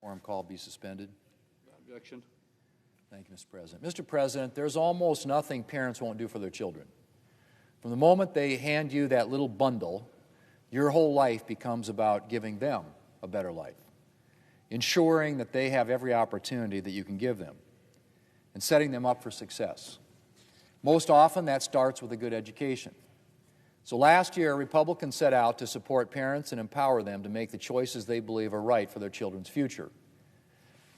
Quorum call be suspended. Objection. Thank you, Mr. President. Mr. President, there's almost nothing parents won't do for their children. From the moment they hand you that little bundle, your whole life becomes about giving them a better life, ensuring that they have every opportunity that you can give them, and setting them up for success. Most often, that starts with a good education. So last year, Republicans set out to support parents and empower them to make the choices they believe are right for their children's future.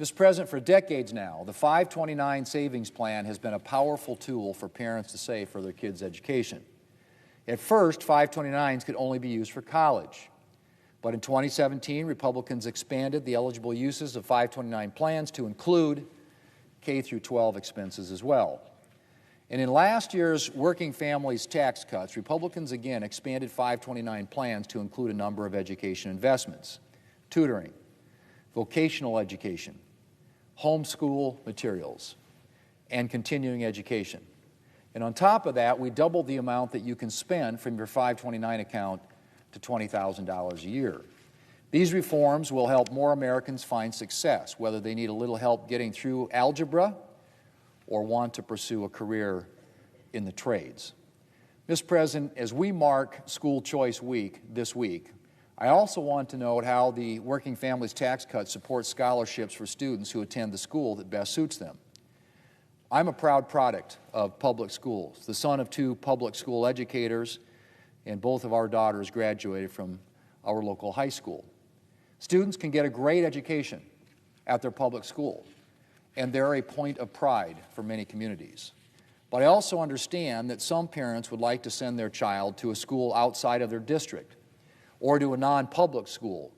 Mr. President, for decades now, the 529 Savings Plan has been a powerful tool for parents to save for their kids' education. At first, 529s could only be used for college. But in 2017, Republicans expanded the eligible uses of 529 plans to include K-12 expenses as well. And in last year's Working Families Tax Cuts, Republicans again expanded 529 plans to include a number of education investments: tutoring, vocational education, homeschool materials, and continuing education. And on top of that, we doubled the amount that you can spend from your 529 account to $20,000 a year. These reforms will help more Americans find success, whether they need a little help getting through algebra or want to pursue a career in the trades. Mr. President, as we mark School Choice Week this week, I also want to note how the Working Families Tax Cut supports scholarships for students who attend the school that best suits them. I'm a proud product of public schools, the son of two public school educators, and both of our daughters graduated from our local high school. Students can get a great education at their public school, and they're a point of pride for many communities. But I also understand that some parents would like to send their child to a school outside of their district, or to a non-public school,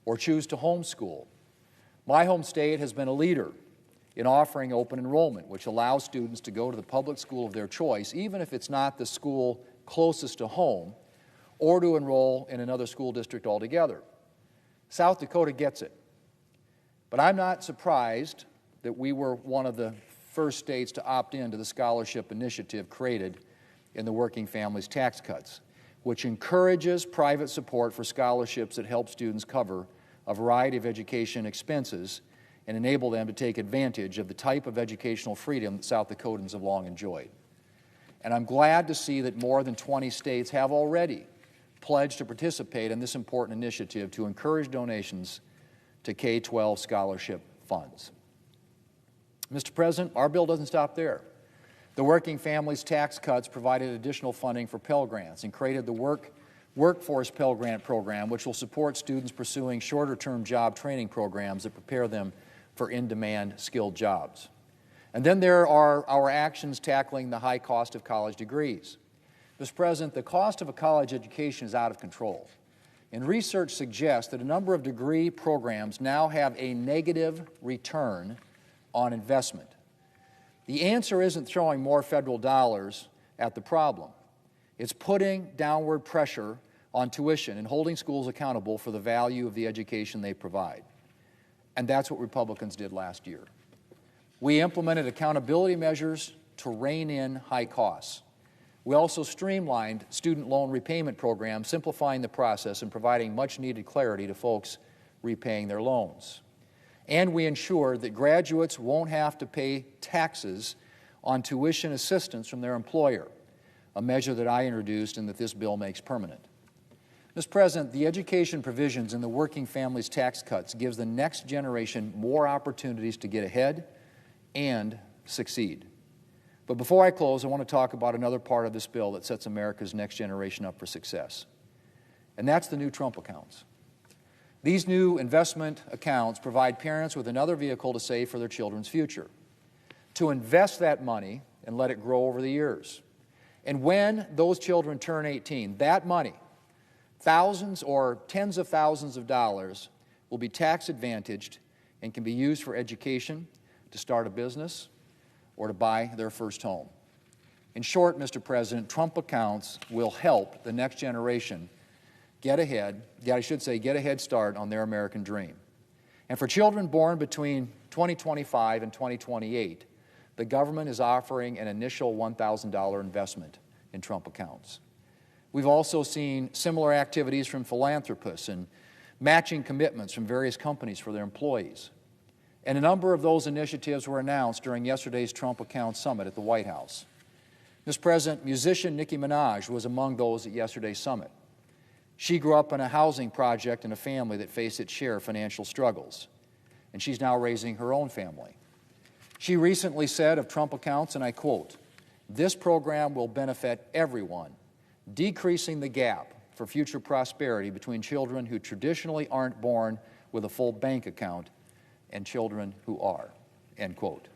or choose to homeschool. My home state has been a leader in offering open enrollment, which allows students to go to the public school of their choice, even if it's not the school closest to home, or to enroll in another school district altogether. South Dakota gets it. But I'm not surprised that we were one of the first states to opt into the scholarship initiative created in the Working Families Tax Cuts, which encourages private support for scholarships that help students cover a variety of education expenses and enable them to take advantage of the type of educational freedom that South Dakotans have long enjoyed. And I'm glad to see that more than 20 states have already pledged to participate in this important initiative to encourage donations to K-12 scholarship funds. Mr. President, our bill doesn't stop there. The Working Families Tax Cuts provided additional funding for Pell Grants and created the Workforce Pell Grant Program, which will support students pursuing shorter-term job training programs that prepare them for in-demand skilled jobs. And then there are our actions tackling the high cost of college degrees. Mr. President, the cost of a college education is out of control, and research suggests that a number of degree programs now have a negative return on investment. The answer isn't throwing more federal dollars at the problem. It's putting downward pressure on tuition and holding schools accountable for the value of the education they provide. And that's what Republicans did last year. We implemented accountability measures to rein in high costs. We also streamlined student loan repayment programs, simplifying the process and providing much-needed clarity to folks repaying their loans. And we ensured that graduates won't have to pay taxes on tuition assistance from their employer, a measure that I introduced and that this bill makes permanent. Mr. President, the education provisions in the Working Families Tax Cuts gives the next generation more opportunities to get ahead and succeed. But before I close, I want to talk about another part of this bill that sets America's next generation up for success, and that's the new Trump accounts. These new investment accounts provide parents with another vehicle to save for their children's future, to invest that money and let it grow over the years. And when those children turn 18, that money, thousands or tens of thousands of dollars, will be tax advantaged and can be used for education, to start a business, or to buy their first home. In short, Mr. President, Trump accounts will help the next generation get a head start on their American dream. And for children born between 2025 and 2028, the government is offering an initial $1,000 investment in Trump accounts. We've also seen similar activities from philanthropists and matching commitments from various companies for their employees. And a number of those initiatives were announced during yesterday's Trump Account Summit at the White House. Mr. President, musician Nicki Minaj was among those at yesterday's summit. She grew up in a housing project in a family that faced its share of financial struggles, and she's now raising her own family. She recently said of Trump Accounts, and I quote, "This program will benefit everyone, decreasing the gap for future prosperity between children who traditionally aren't born with a full bank account and children who are," end quote.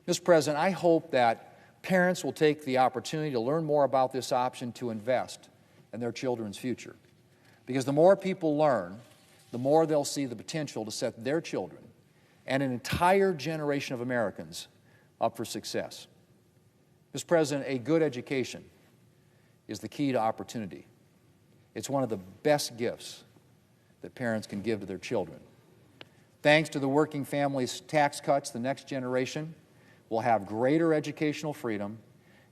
Mr. President, I hope that parents will take the opportunity to learn more about this option to invest in their children's future. Because the more people learn, the more they'll see the potential to set their children and an entire generation of Americans up for success. Mr. President, a good education is the key to opportunity. It's one of the best gifts that parents can give to their children. Thanks to the working families' tax cuts, the next generation will have greater educational freedom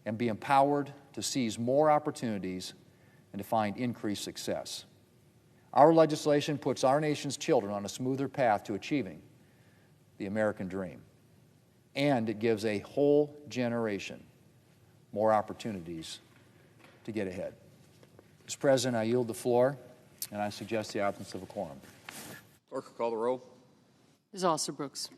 and be empowered to seize more opportunities and to find increased success. Our legislation puts our nation's children on a smoother path to achieving the American dream, and it gives a whole generation more opportunities to get ahead. Mr. President, I yield the floor, and I suggest the absence of a quorum. Clerk will call the roll. Ms. Alston-Brooks.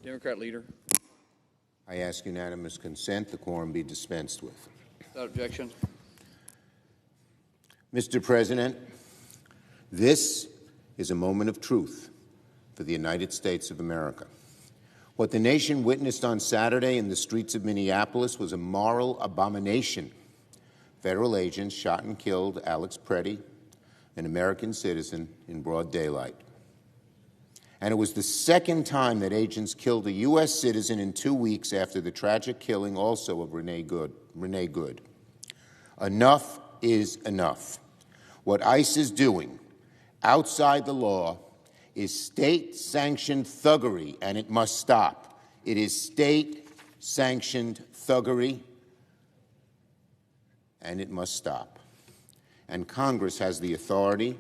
Democrat leader. I ask unanimous consent the quorum be dispensed with. Without objection. Mr. President, this is a moment of truth for the United States of America. What the nation witnessed on Saturday in the streets of Minneapolis was a moral abomination. Federal agents shot and killed Alex Preddy, an American citizen, in broad daylight. And it was the second time that agents killed a U.S. citizen in 2 weeks after the tragic killing also of Renee Good. Enough is enough. What ICE is doing outside the law is state-sanctioned thuggery, and it must stop. It is state-sanctioned thuggery, and it must stop. And Congress has the authority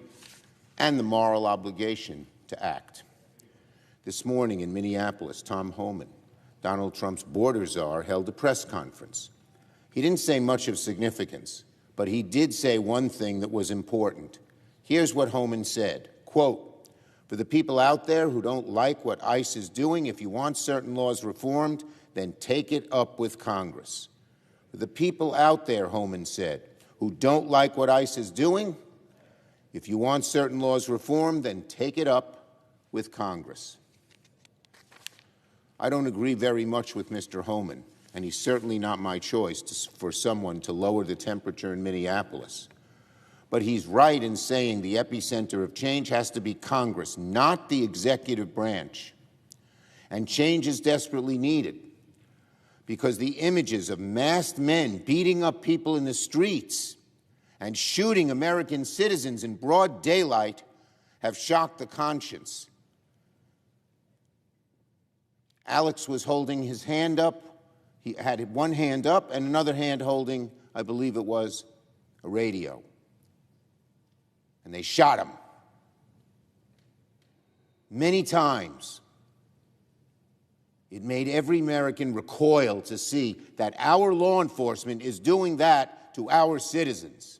and the moral obligation to act. This morning in Minneapolis, Tom Homan, Donald Trump's border czar, held a press conference. He didn't say much of significance, but he did say one thing that was important. Here's what Homan said, quote, "For the people out there who don't like what ICE is doing, if you want certain laws reformed, then take it up with Congress." For the people out there, Homan said, who don't like what ICE is doing, if you want certain laws reformed, then take it up with Congress. I don't agree very much with Mr. Homan, and he's certainly not my choice for someone to lower the temperature in Minneapolis. But he's right in saying the epicenter of change has to be Congress, not the executive branch. And change is desperately needed because the images of masked men beating up people in the streets and shooting American citizens in broad daylight have shocked the conscience. Alex was holding his hand up. He had one hand up and another hand holding, I believe it was, a radio. And they shot him many times. It made every American recoil to see that our law enforcement is doing that to our citizens.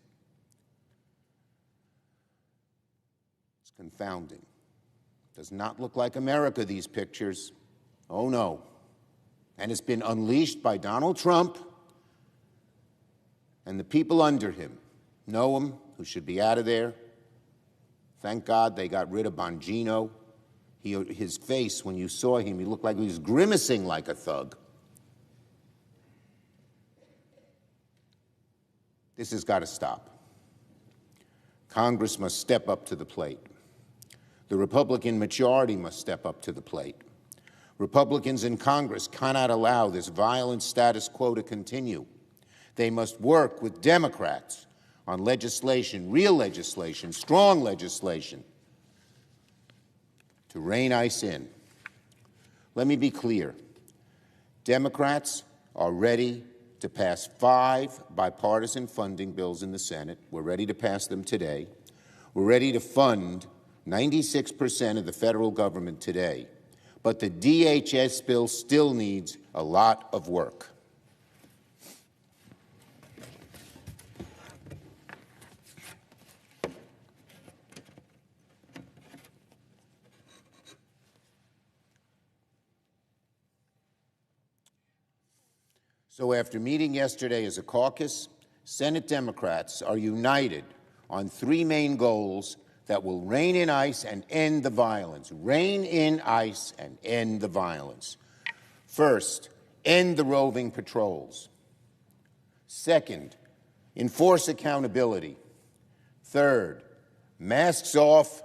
It's confounding. Does not look like America, these pictures. Oh, no. And it's been unleashed by Donald Trump and the people under him. Noam, who should be out of there. Thank God they got rid of Bongino. His face, when you saw him, he looked like he was grimacing like a thug. This has got to stop. Congress must step up to the plate. The Republican majority must step up to the plate. Republicans in Congress cannot allow this violent status quo to continue. They must work with Democrats on legislation, real legislation, strong legislation, to rein ICE in. Let me be clear. Democrats are ready to pass 5 bipartisan funding bills in the Senate. We're ready to pass them today. We're ready to fund 96% of the federal government today. But the DHS bill still needs a lot of work. So after meeting yesterday as a caucus, Senate Democrats are united on 3 main goals that will rein in ICE and end the violence. Rein in ICE and end the violence. First, end the roving patrols. Second, enforce accountability. Third, masks off,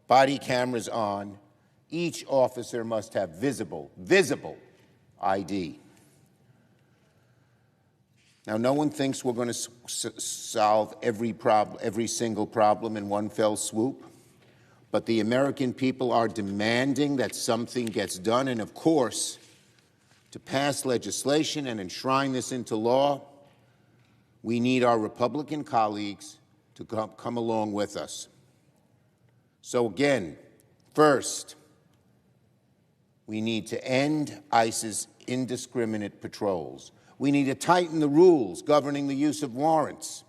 body cameras on. Each officer must have visible ID. Now, no one thinks we're going to solve every single problem in one fell swoop, but the American people are demanding that something gets done, and of course, to pass legislation and enshrine this into law, we need our Republican colleagues to come along with us. So again, first, we need to end ICE's indiscriminate patrols. We need to tighten the rules governing the use of warrants.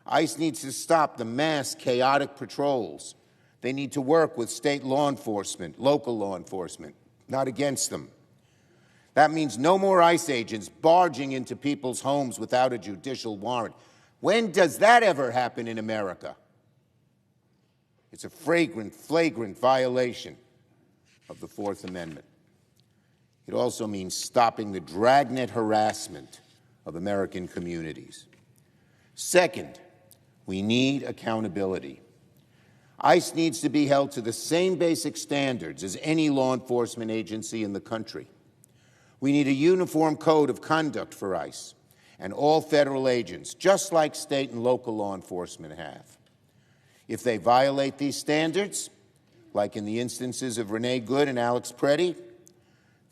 ICE needs to stop the mass chaotic patrols. They need to work with state law enforcement, local law enforcement, not against them. That means no more ICE agents barging into people's homes without a judicial warrant. When does that ever happen in America? It's a flagrant violation of the Fourth Amendment. It also means stopping the dragnet harassment of American communities. Second, we need accountability. ICE needs to be held to the same basic standards as any law enforcement agency in the country. We need a uniform code of conduct for ICE and all federal agents, just like state and local law enforcement have. If they violate these standards, like in the instances of Renee Good and Alex Preddy,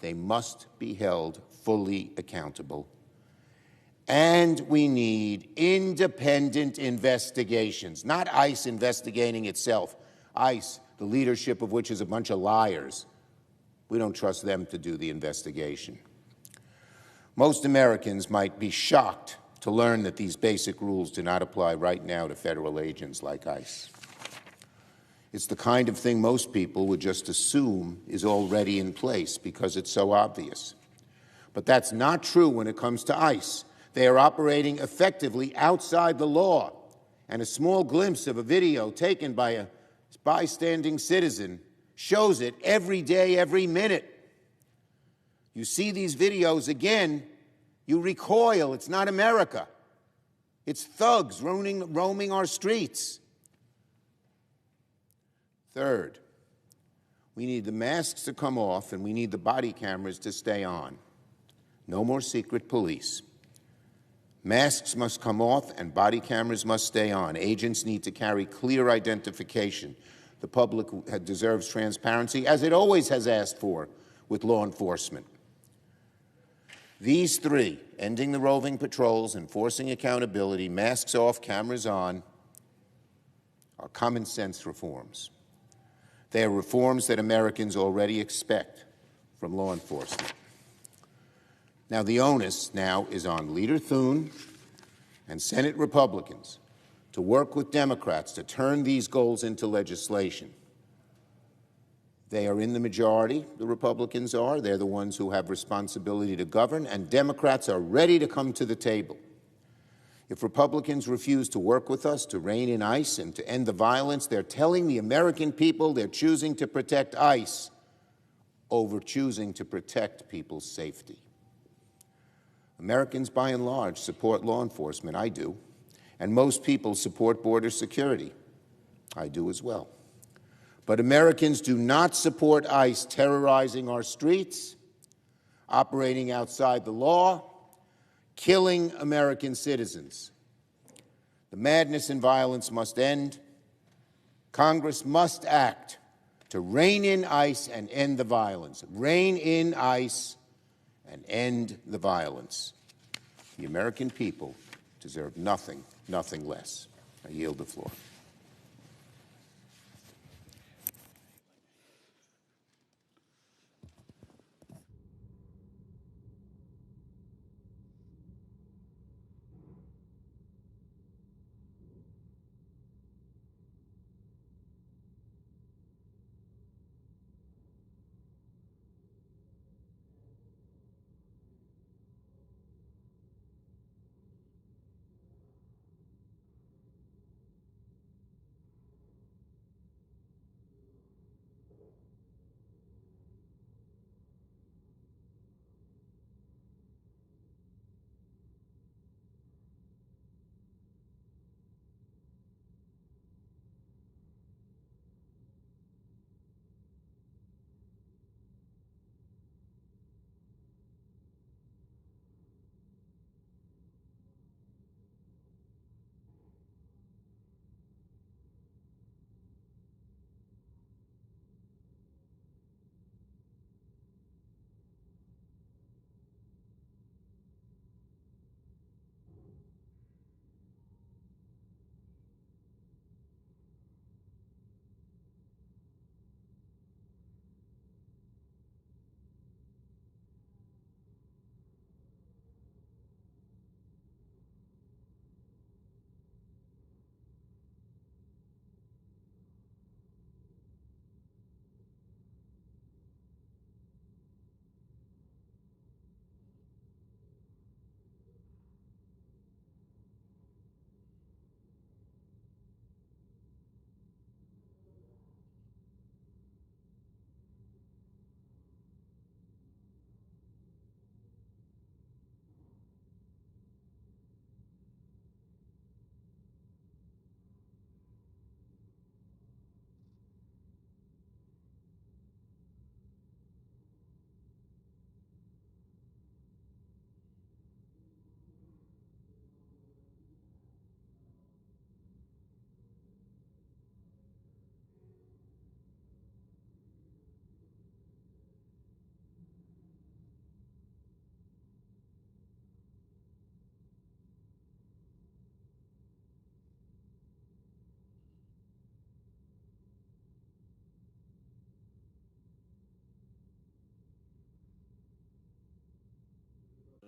they must be held fully accountable. And we need independent investigations, not ICE investigating itself. ICE, the leadership of which is a bunch of liars. We don't trust them to do the investigation. Most Americans might be shocked to learn that these basic rules do not apply right now to federal agents like ICE. It's the kind of thing most people would just assume is already in place because it's so obvious. But that's not true when it comes to ICE. They are operating effectively outside the law, and a small glimpse of a video taken by a bystanding citizen shows it every day, every minute. You see these videos again, you recoil. It's not America. It's thugs roaming our streets. Third, we need the masks to come off and we need the body cameras to stay on. No more secret police. Masks must come off and body cameras must stay on. Agents need to carry clear identification. The public deserves transparency, as it always has asked for with law enforcement. These three, ending the roving patrols, enforcing accountability, masks off, cameras on, are common sense reforms. They are reforms that Americans already expect from law enforcement. Now, the onus now is on Leader Thune and Senate Republicans to work with Democrats to turn these goals into legislation. They are in the majority, the Republicans are. They're the ones who have responsibility to govern, and Democrats are ready to come to the table. If Republicans refuse to work with us to rein in ICE and to end the violence, they're telling the American people they're choosing to protect ICE over choosing to protect people's safety. Americans, by and large, support law enforcement. I do. And most people support border security. I do as well. But Americans do not support ICE terrorizing our streets, operating outside the law, killing American citizens. The madness and violence must end. Congress must act to rein in ICE and end the violence. Rein in ICE and end the violence. The American people deserve nothing less. I yield the floor.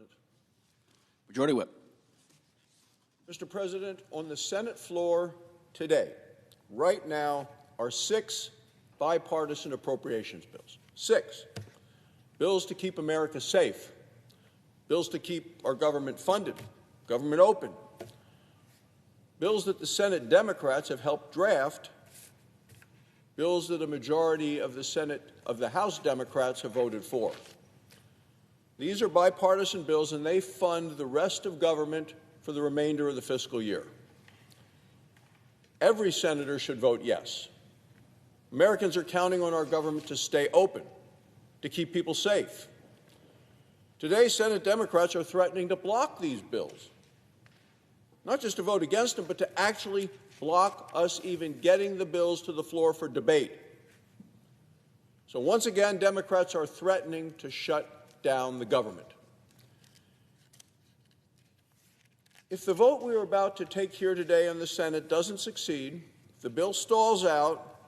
President. Majority Whip. Mr. President, on the Senate floor today, right now, are 6 bipartisan appropriations bills. 6. Bills to keep America safe. Bills to keep our government funded, government open. Bills that the Senate Democrats have helped draft. Bills that a majority of the House Democrats have voted for. These are bipartisan bills, and they fund the rest of government for the remainder of the fiscal year. Every senator should vote yes. Americans are counting on our government to stay open, to keep people safe. Today, Senate Democrats are threatening to block these bills. Not just to vote against them, but to actually block us even getting the bills to the floor for debate. So once again, Democrats are threatening to shut down the government. If the vote we are about to take here today in the Senate doesn't succeed, if the bill stalls out,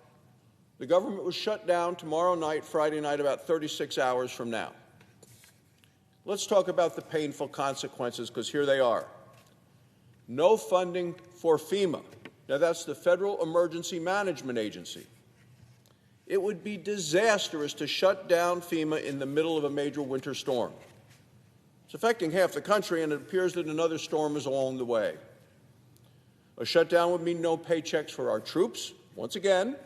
the government will shut down tomorrow night, Friday night, about 36 hours from now. Let's talk about the painful consequences, because here they are. No funding for FEMA. Now, that's the Federal Emergency Management Agency. It would be disastrous to shut down FEMA in the middle of a major winter storm. It's affecting half the country, and it appears that another storm is along the way. A shutdown would mean no paychecks for our troops, once again,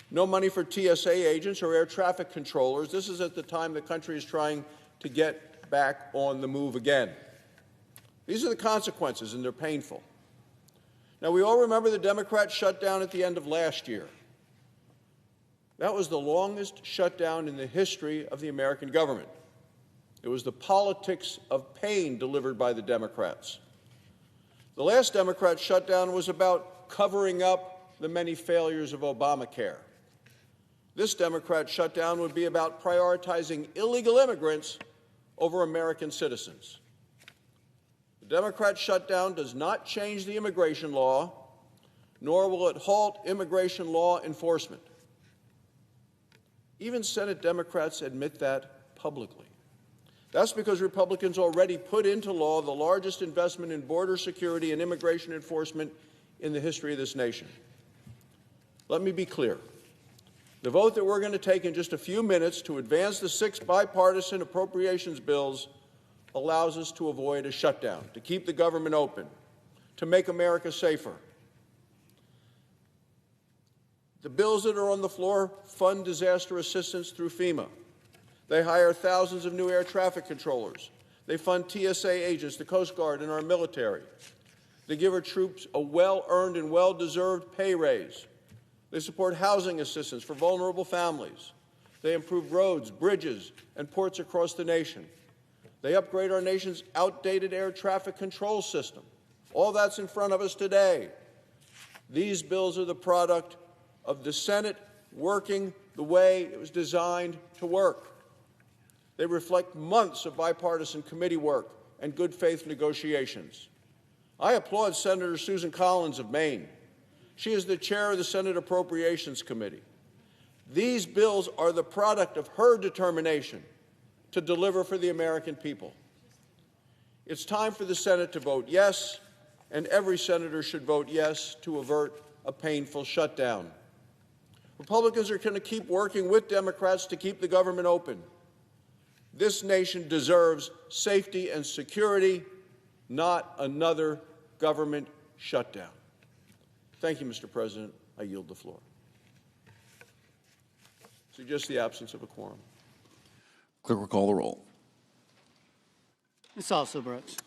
no money for TSA agents or air traffic controllers. This is at the time the country is trying to get back on the move again. These are the consequences, and they're painful. Now, we all remember the Democrat shutdown at the end of last year. That was the longest shutdown in the history of the American government. It was the politics of pain delivered by the Democrats. The last Democrat shutdown was about covering up the many failures of Obamacare. This Democrat shutdown would be about prioritizing illegal immigrants over American citizens. The Democrat shutdown does not change the immigration law, nor will it halt immigration law enforcement. Even Senate Democrats admit that publicly. That's because Republicans already put into law the largest investment in border security and immigration enforcement in the history of this nation. Let me be clear. The vote that we're going to take in just a few minutes to advance the 6 bipartisan appropriations bills allows us to avoid a shutdown, to keep the government open, to make America safer. The bills that are on the floor fund disaster assistance through FEMA. They hire thousands of new air traffic controllers. They fund TSA agents, the Coast Guard, and our military. They give our troops a well-earned and well-deserved pay raise. They support housing assistance for vulnerable families. They improve roads, bridges, and ports across the nation. They upgrade our nation's outdated air traffic control system. All that's in front of us today. These bills are the product of the Senate working the way it was designed to work. They reflect months of bipartisan committee work and good faith negotiations. I applaud Senator Susan Collins of Maine. She is the chair of the Senate Appropriations Committee. These bills are the product of her determination to deliver for the American people. It's time for the Senate to vote yes, and every senator should vote yes to avert a painful shutdown. Republicans are going to keep working with Democrats to keep the government open. This nation deserves safety and security, not another government shutdown. Thank you, Mr. President. I yield the floor. Suggest the absence of a quorum. Clerk will call the roll. Ms. Also Brooks.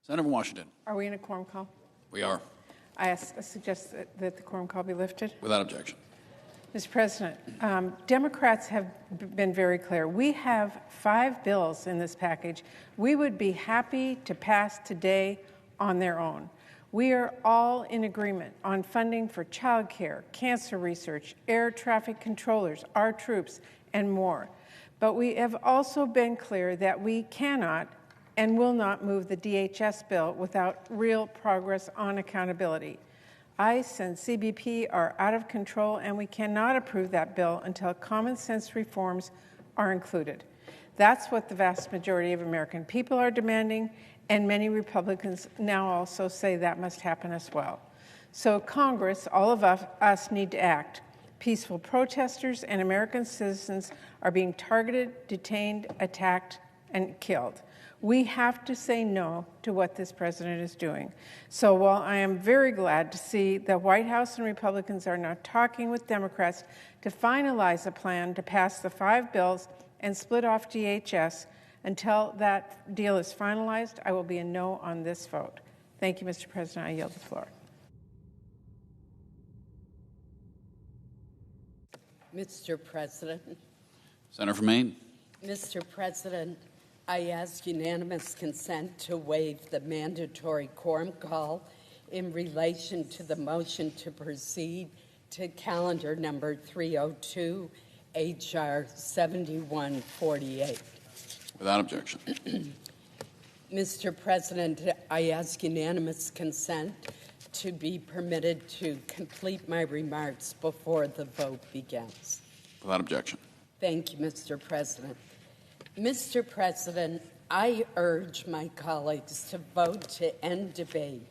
Senator from Washington. Are we in a quorum call? We are. I suggest that the quorum call be lifted. Without objection. Mr. President, Democrats have been very clear. We have 5 bills in this package we would be happy to pass today on their own. We are all in agreement on funding for child care, cancer research, air traffic controllers, our troops, and more. But we have also been clear that we cannot and will not move the DHS bill without real progress on accountability. ICE and CBP are out of control, and we cannot approve that bill until common sense reforms are included. That's what the vast majority of American people are demanding, and many Republicans now also say that must happen as well. So Congress, all of us need to act. Peaceful protesters and American citizens are being targeted, detained, attacked, and killed. We have to say no to what this president is doing. So while I am very glad to see the White House and Republicans are now talking with Democrats to finalize a plan to pass the 5 bills and split off DHS, until that deal is finalized, I will be a no on this vote. Thank you, Mr. President. I yield the floor. Mr. President. Senator from Maine. Mr. President, I ask unanimous consent to waive the mandatory quorum call in relation to the motion to proceed to calendar number 302, H.R. 7148. Without objection. Mr. President, I ask unanimous consent to be permitted to complete my remarks before the vote begins. Without objection. Thank you, Mr. President. Mr. President, I urge my colleagues to vote to end debate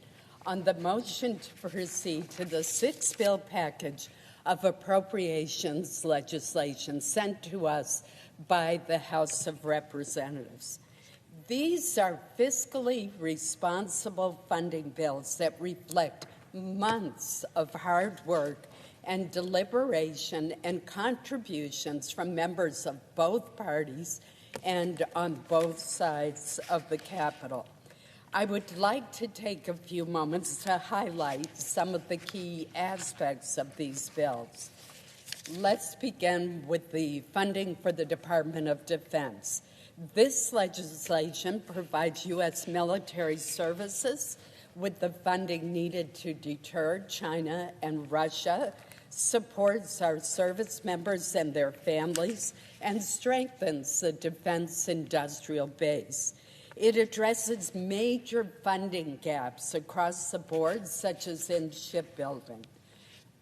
on the motion to proceed to the 6-bill package of appropriations legislation sent to us by the House of Representatives. These are fiscally responsible funding bills that reflect months of hard work and deliberation and contributions from members of both parties and on both sides of the Capitol. I would like to take a few moments to highlight some of the key aspects of these bills. Let's begin with the funding for the Department of Defense. This legislation provides U.S. military services with the funding needed to deter China and Russia, supports our service members and their families, and strengthens the defense industrial base. It addresses major funding gaps across the board, such as in shipbuilding.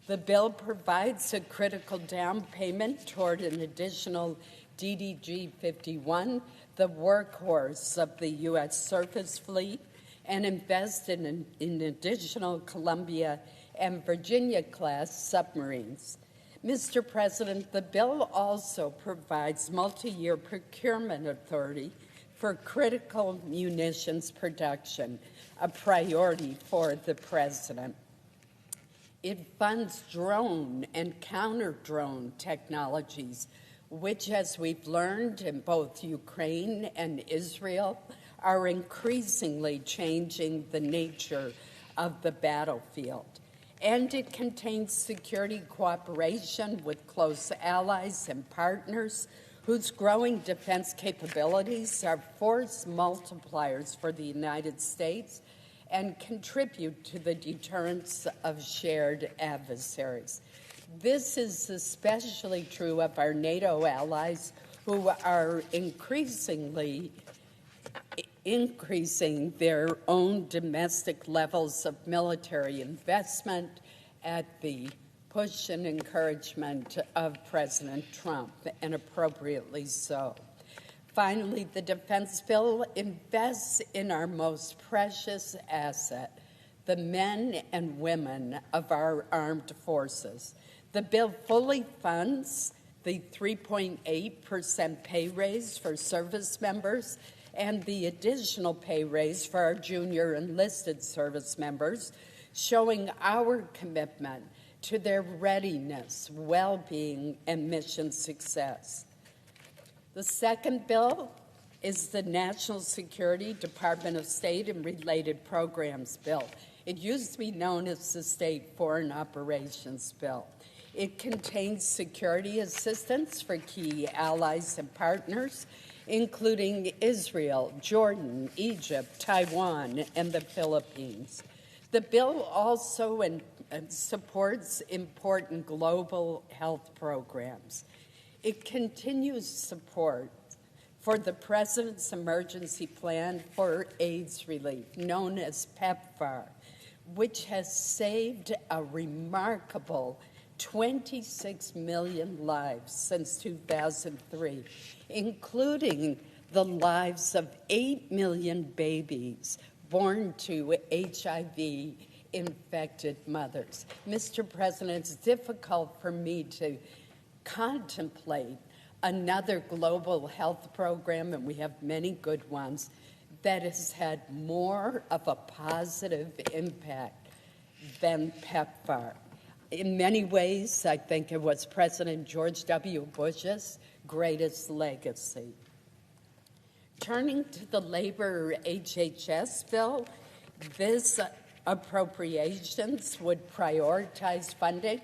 The bill provides a critical down payment toward an additional DDG-51, the workhorse of the U.S. surface fleet, and invest in additional Columbia and Virginia-class submarines. Mr. President, the bill also provides multi-year procurement authority for critical munitions production, a priority for the President. It funds drone and counter-drone technologies, which, as we've learned in both Ukraine and Israel, are increasingly changing the nature of the battlefield. And it contains security cooperation with close allies and partners whose growing defense capabilities are force multipliers for the United States and contribute to the deterrence of shared adversaries. This is especially true of our NATO allies, who are increasing their own domestic levels of military investment at the push and encouragement of President Trump, and appropriately so. Finally, the defense bill invests in our most precious asset, the men and women of our armed forces. The bill fully funds the 3.8% pay raise for service members and the additional pay raise for our junior enlisted service members, showing our commitment to their readiness, well-being, and mission success. The second bill is the National Security Department of State and Related Programs Bill. It used to be known as the State Foreign Operations Bill. It contains security assistance for key allies and partners, including Israel, Jordan, Egypt, Taiwan, and the Philippines. The bill also supports important global health programs. It continues support for the President's Emergency Plan for AIDS Relief, known as PEPFAR, which has saved a remarkable 26 million lives since 2003, including the lives of 8 million babies born to HIV-infected mothers. Mr. President, it's difficult for me to contemplate another global health program, and we have many good ones, that has had more of a positive impact than PEPFAR. In many ways, I think it was President George W. Bush's greatest legacy. Turning to the labor HHS bill, this appropriations would prioritize funding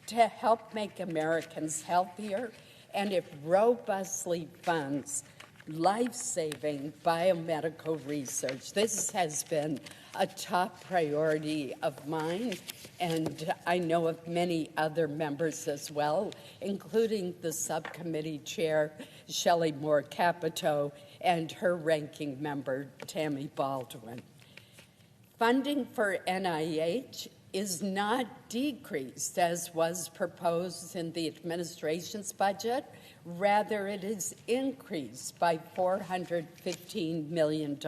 to help make Americans healthier, and it robustly funds life-saving biomedical research. This has been a top priority of mine, and I know of many other members as well, including the subcommittee chair, Shelley Moore Capito, and her ranking member, Tammy Baldwin. Funding for NIH is not decreased as was proposed in the administration's budget. Rather, it is increased by $415 million,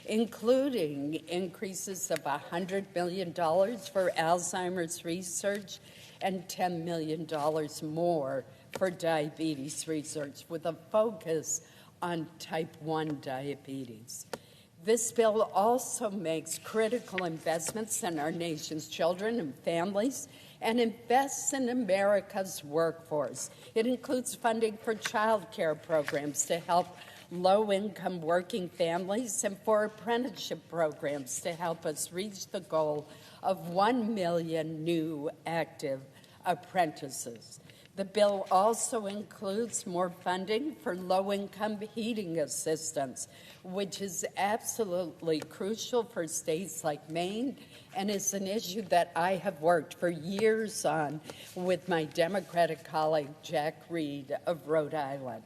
including increases of $100 million for Alzheimer's research and $10 million more for diabetes research, with a focus on type 1 diabetes. This bill also makes critical investments in our nation's children and families and invests in America's workforce. It includes funding for child care programs to help low-income working families and for apprenticeship programs to help us reach the goal of 1 million new active apprentices. The bill also includes more funding for low-income heating assistance, which is absolutely crucial for states like Maine and is an issue that I have worked for years on with my Democratic colleague Jack Reed of Rhode Island.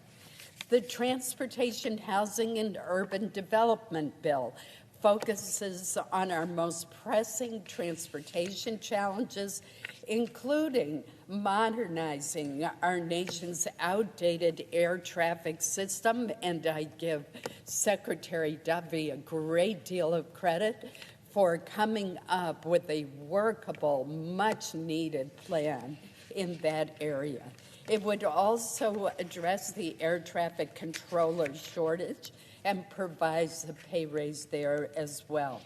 The Transportation, Housing, and Urban Development Bill focuses on our most pressing transportation challenges, including modernizing our nation's outdated air traffic system, and I give Secretary Duffy a great deal of credit for coming up with a workable, much-needed plan in that area. It would also address the air traffic controller shortage and provides a pay raise there as well.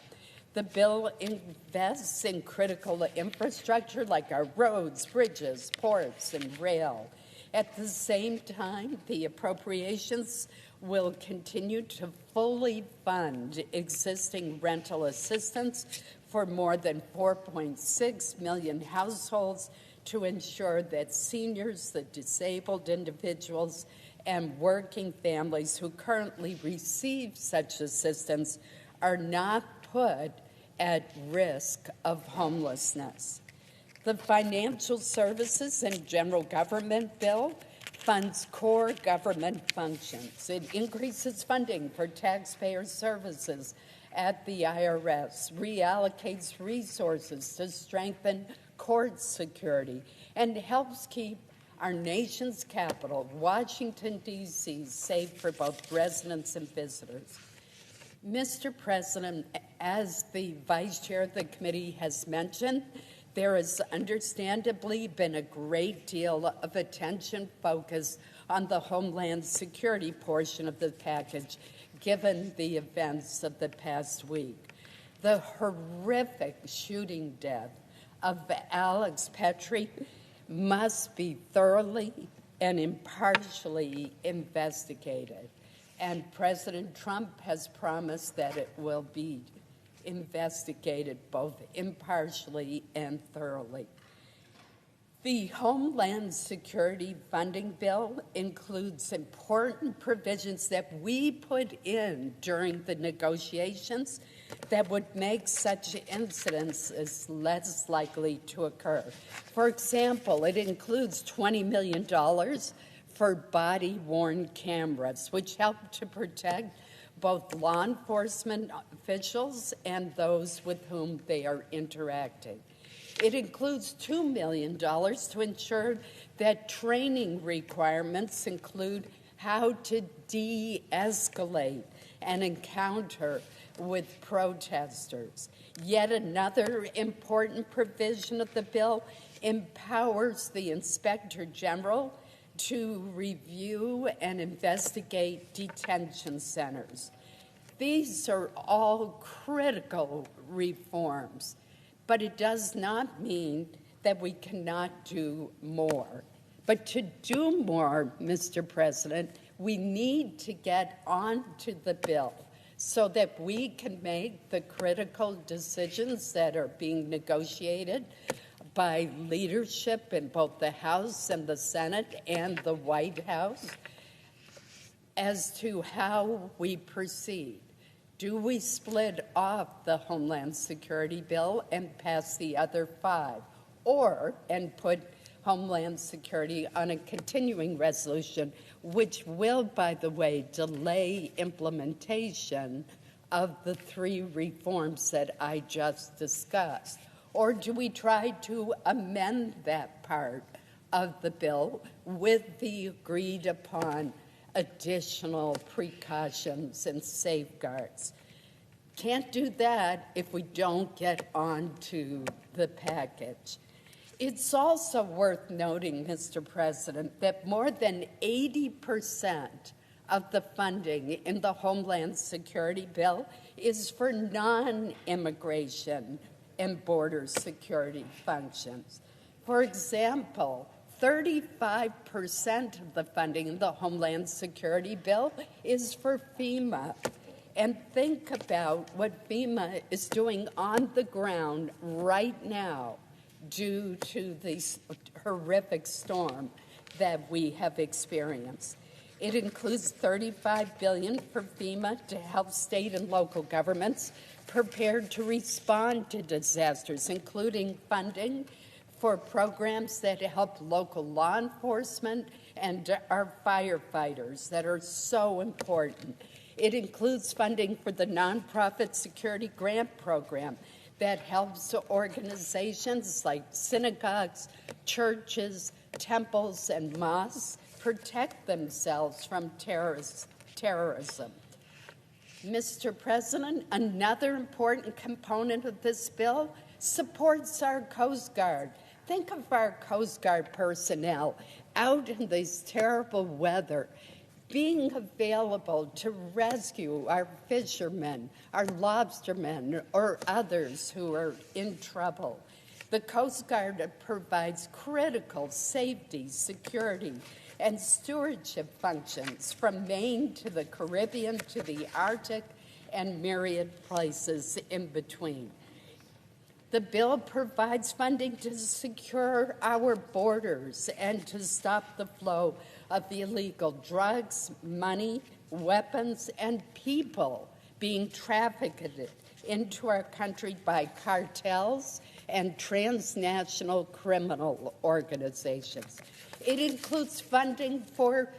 The bill invests in critical infrastructure like our roads, bridges, ports, and rail. At the same time, the appropriations will continue to fully fund existing rental assistance for more than 4.6 million households to ensure that seniors, the disabled individuals, and working families who currently receive such assistance are not put at risk of homelessness. The Financial Services and General Government Bill funds core government functions. It increases funding for taxpayer services at the IRS, reallocates resources to strengthen court security, and helps keep our nation's capital, Washington, D.C., safe for both residents and visitors. Mr. President, as the Vice Chair of the committee has mentioned, there has understandably been a great deal of attention focused on the Homeland Security portion of the package, given the events of the past week. The horrific shooting death of Alex Petrie must be thoroughly and impartially investigated. and President Trump has promised that it will be investigated both impartially and thoroughly. The Homeland Security Funding Bill includes important provisions that we put in during the negotiations that would make such incidences less likely to occur. For example, it includes $20 million for body-worn cameras, which help to protect both law enforcement officials and those with whom they are interacting. It includes $2 million to ensure that training requirements include how to de-escalate an encounter with protesters. Yet another important provision of the bill empowers the Inspector General to review and investigate detention centers. These are all critical reforms, but it does not mean that we cannot do more. But to do more, Mr. President, we need to get onto the bill so that we can make the critical decisions that are being negotiated by leadership in both the House and the Senate and the White House as to how we proceed. Do we split off the Homeland Security bill and pass the other 5, and put Homeland Security on a continuing resolution, which will, by the way, delay implementation of the 3 reforms that I just discussed? Or do we try to amend that part of the bill with the agreed upon additional precautions and safeguards? Can't do that if we don't get onto the package. It's also worth noting, Mr. President, that more than 80% of the funding in the Homeland Security bill is for non-immigration and border security functions. For example, 35% of the funding in the Homeland Security bill is for FEMA. And think about what FEMA is doing on the ground right now due to this horrific storm that we have experienced. It includes $35 billion for FEMA to help state and local governments prepared to respond to disasters, including funding for programs that help local law enforcement and our firefighters that are so important. It includes funding for the Nonprofit Security Grant Program that helps organizations like synagogues, churches, temples, and mosques protect themselves from terrorism. Mr. President, another important component of this bill supports our Coast Guard. Think of our Coast Guard personnel out in this terrible weather, being available to rescue our fishermen, our lobstermen, or others who are in trouble. The Coast Guard provides critical safety, security, and stewardship functions from Maine to the Caribbean to the Arctic and myriad places in between. The bill provides funding to secure our borders and to stop the flow of illegal drugs, money, weapons, and people being trafficked into our country by cartels and transnational criminal organizations. It includes funding for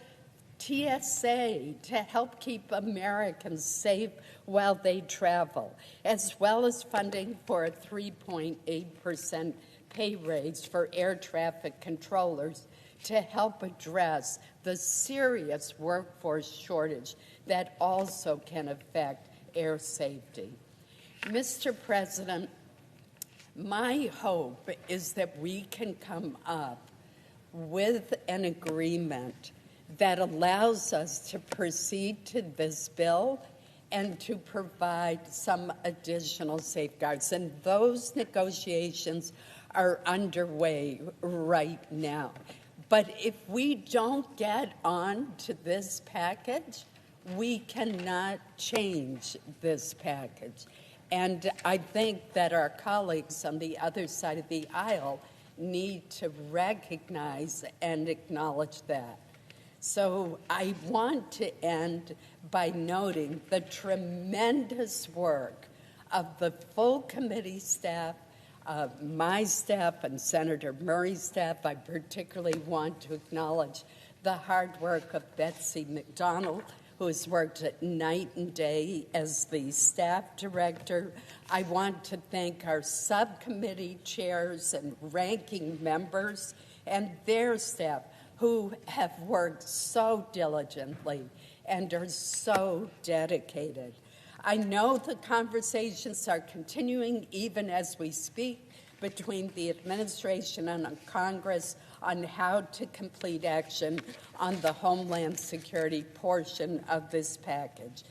TSA to help keep Americans safe while they travel, as well as funding for a 3.8% pay raise for air traffic controllers to help address the serious workforce shortage that also can affect air safety. Mr. President, my hope is that we can come up with an agreement that allows us to proceed to this bill and to provide some additional safeguards. And those negotiations are underway right now. But if we don't get on to this package, We cannot change this package. And I think that our colleagues on the other side of the aisle need to recognize and acknowledge that. So I want to end by noting the tremendous work of the full committee staff, my staff, and Senator Murray's staff. I particularly want to acknowledge the hard work of Betsy McDonald, who has worked night and day as the staff director. I want to thank our subcommittee chairs and ranking members and their staff who have worked so diligently and are so dedicated. I know the conversations are continuing even as we speak between the administration and Congress on how to complete action on the Homeland Security portion of this package.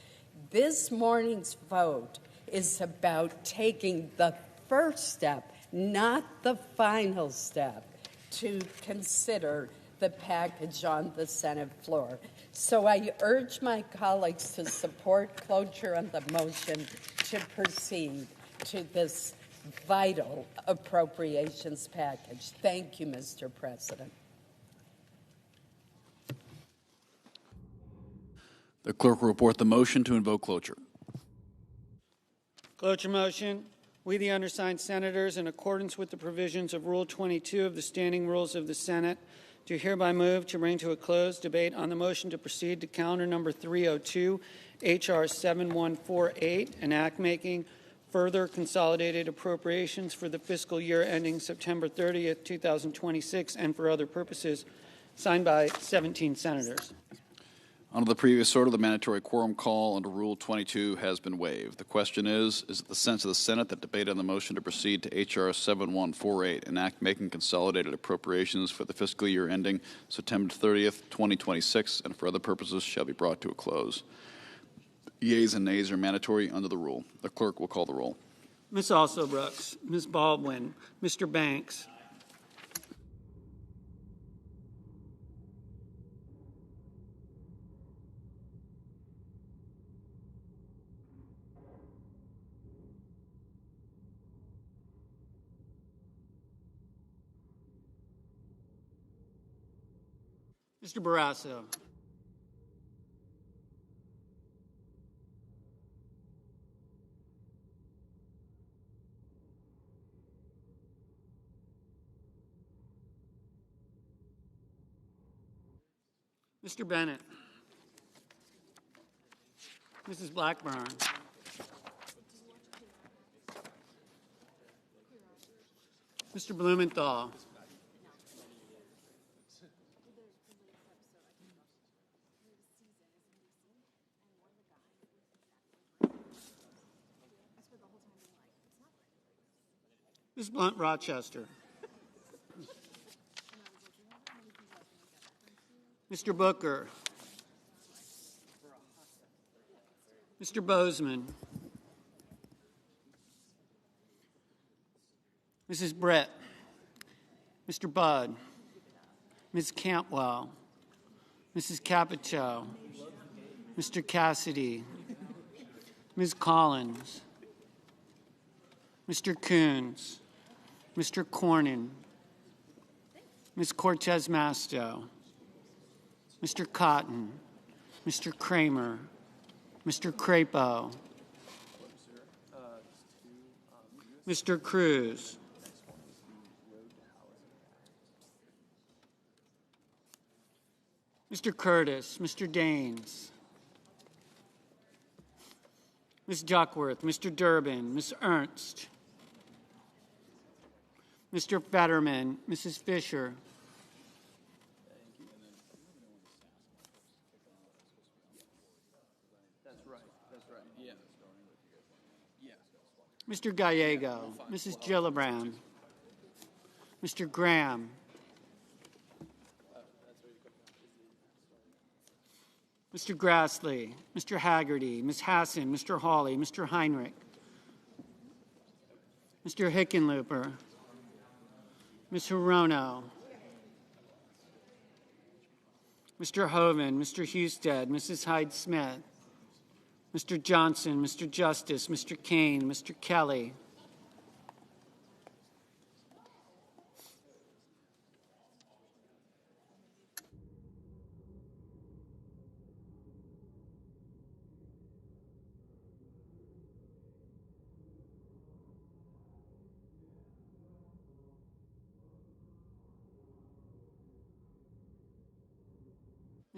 This morning's vote is about taking the first step, not the final step, to consider the package on the Senate floor. So I urge my colleagues to support cloture on the motion to proceed to this vital appropriations package. Thank you, Mr. President. The clerk will report the motion to invoke cloture. Cloture motion. We, the undersigned senators, in accordance with the provisions of Rule 22 of the Standing Rules of the Senate, do hereby move to bring to a close debate on the motion to proceed to calendar number 302, H.R. 7148, an act making further consolidated appropriations for the fiscal year ending September 30th, 2026, and for other purposes, signed by 17 senators. Under the previous order, the mandatory quorum call under Rule 22 has been waived. The question is it the sense of the Senate that debate on the motion to proceed to H.R. 7148, an act making consolidated appropriations for the fiscal year ending September 30th, 2026, and for other purposes shall be brought to a close? Yeas and nays are mandatory under the rule. The clerk will call the roll. Ms. Alsobrooks, Ms. Baldwin, Mr. Banks, Mr. Barrasso, Mr. Bennett, Mrs. Blackburn, Mr. Blumenthal, Ms. Blunt Rochester, Mr. Booker, Mr. Bozeman, Mrs. Brett, Mr. Budd, Ms. Cantwell, Mrs. Capito, Mr. Cassidy, Ms. Collins, Mr. Coons, Mr. Cornyn, Ms. Cortez Masto, Mr. Cotton, Mr. Kramer, Mr. Crapo, Mr. Cruz, Mr. Curtis, Mr. Daines, Ms. Duckworth, Mr. Durbin, Ms. Ernst, Mr. Fetterman, Mrs. Fisher, Mr. Gallego, Mrs. Gillibrand, Mr. Graham, Mr. Grassley, Mr. Haggerty, Ms. Hassan, Mr. Hawley, Mr. Heinrich, Mr. Hickenlooper, Ms. Hirono, Mr. Hoven, Mr. Husted, Mrs. Hyde-Smith, Mr. Johnson, Mr. Justice, Mr. Kane, Mr. Kelly,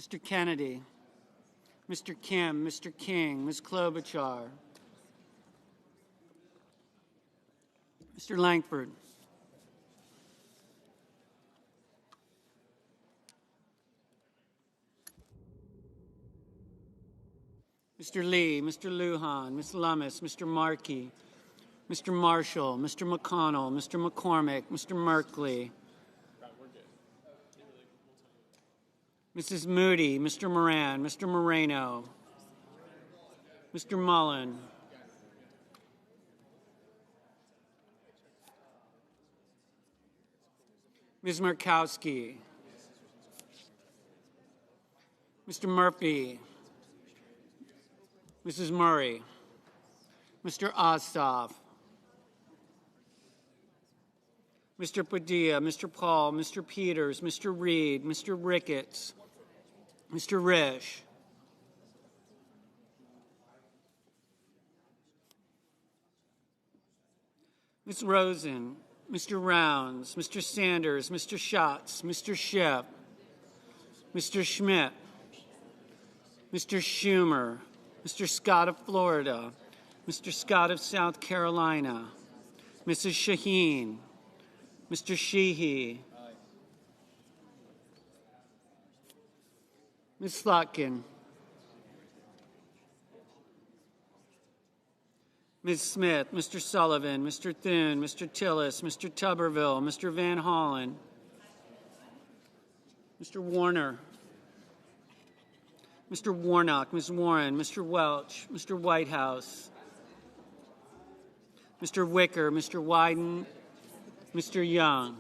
Mr. Kennedy, Mr. Kim, Mr. King, Ms. Klobuchar, Mr. Langford, Mr. Lee, Mr. Lujan, Ms. Lummis, Mr. Markey, Mr. Marshall, Mr. McConnell, Mr. McCormick, Mr. Merkley, Mrs. Moody, Mr. Moran, Mr. Moreno, Mr. Mullen, Ms. Murkowski, Mr. Murphy, Mrs. Murray, Mr. Osthoff, Mr. Padilla, Mr. Paul, Mr. Peters, Mr. Reed, Mr. Ricketts, Mr. Risch, Ms. Rosen, Mr. Rounds, Mr. Sanders, Mr. Schatz, Mr. Schiff, Mr. Schmidt, Mr. Schumer, Mr. Scott of Florida, Mr. Scott of South Carolina, Mrs. Shaheen, Mr. Sheehy, Ms. Slotkin, Ms. Smith, Mr. Sullivan, Mr. Thune, Mr. Tillis, Mr. Tuberville, Mr. Van Hollen, Mr. Warner, Mr. Warnock, Ms. Warren, Mr. Welch, Mr. Whitehouse, Mr. Wicker, Mr. Wyden, Mr. Young.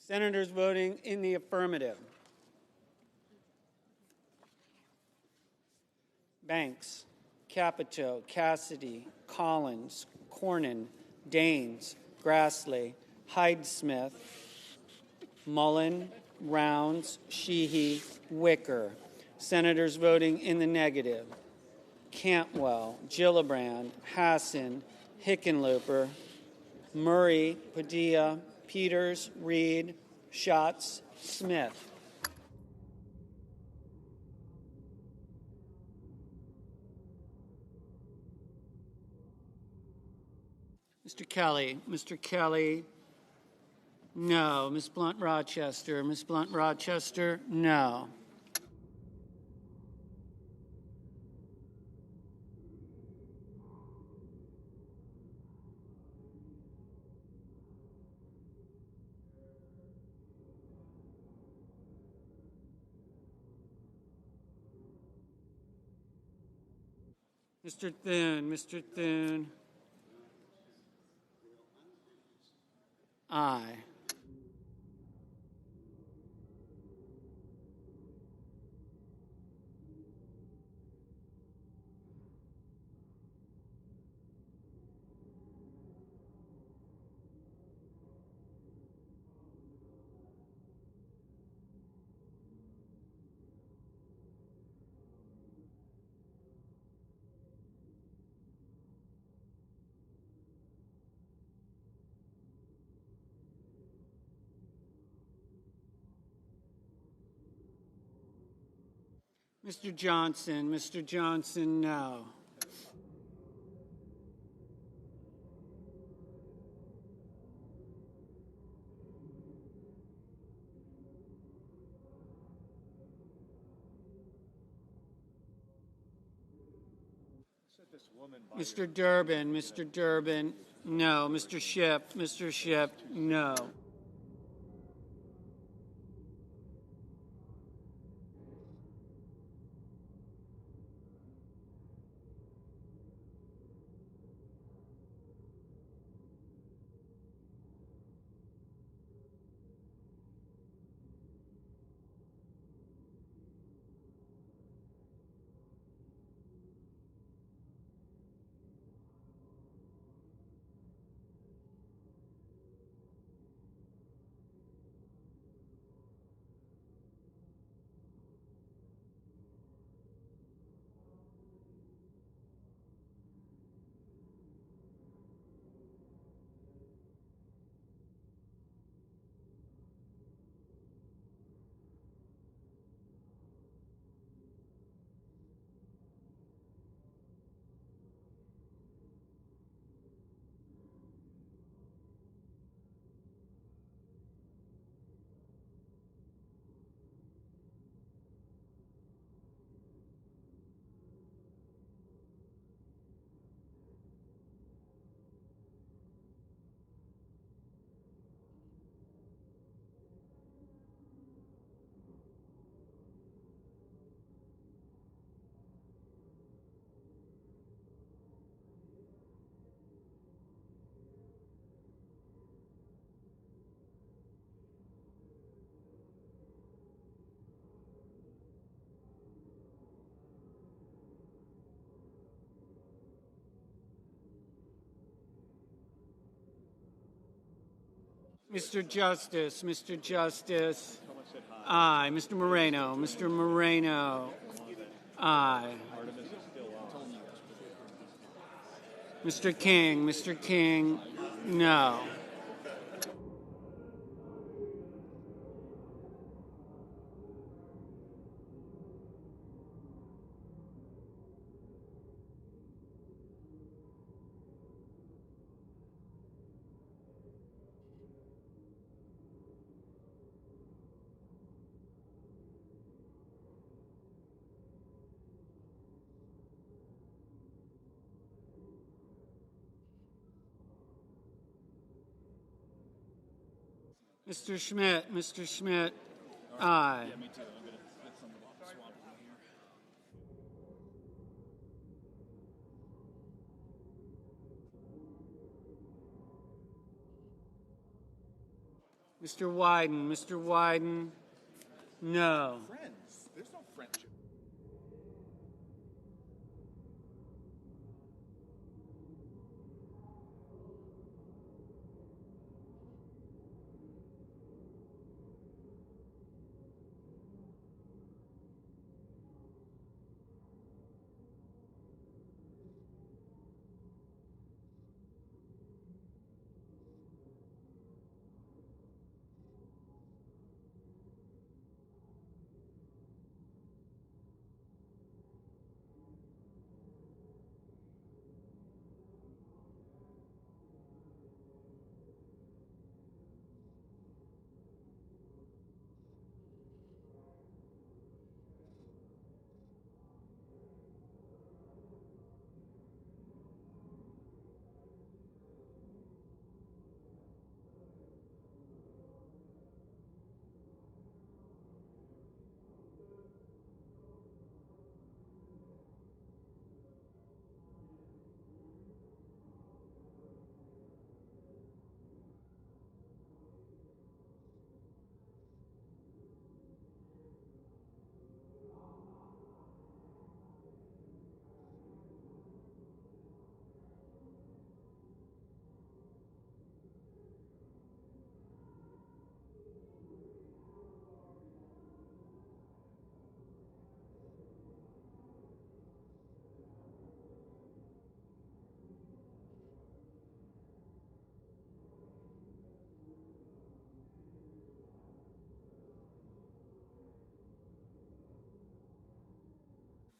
Senators voting in the affirmative: Banks, Capito, Cassidy, Collins, Cornyn, Daines, Grassley, Hyde-Smith, Mullen, Rounds, Sheehy, Wicker. Senators voting in the negative: Cantwell, Gillibrand, Hassan, Hickenlooper, Murray, Padilla, Peters, Reed, Schatz, Smith. Mr. Kelly, no. Ms. Blunt-Rochester, no. Mr. Thune. Aye. Mr. Johnson, no. Mr. Durbin, Mr. Durbin, no. Mr. Schiff, no. Mr. Justice, aye. Mr. Moreno, aye. Mr. King, no. Mr. Schmidt, aye. Mr. Wyden, no. Friends. There's no friendship.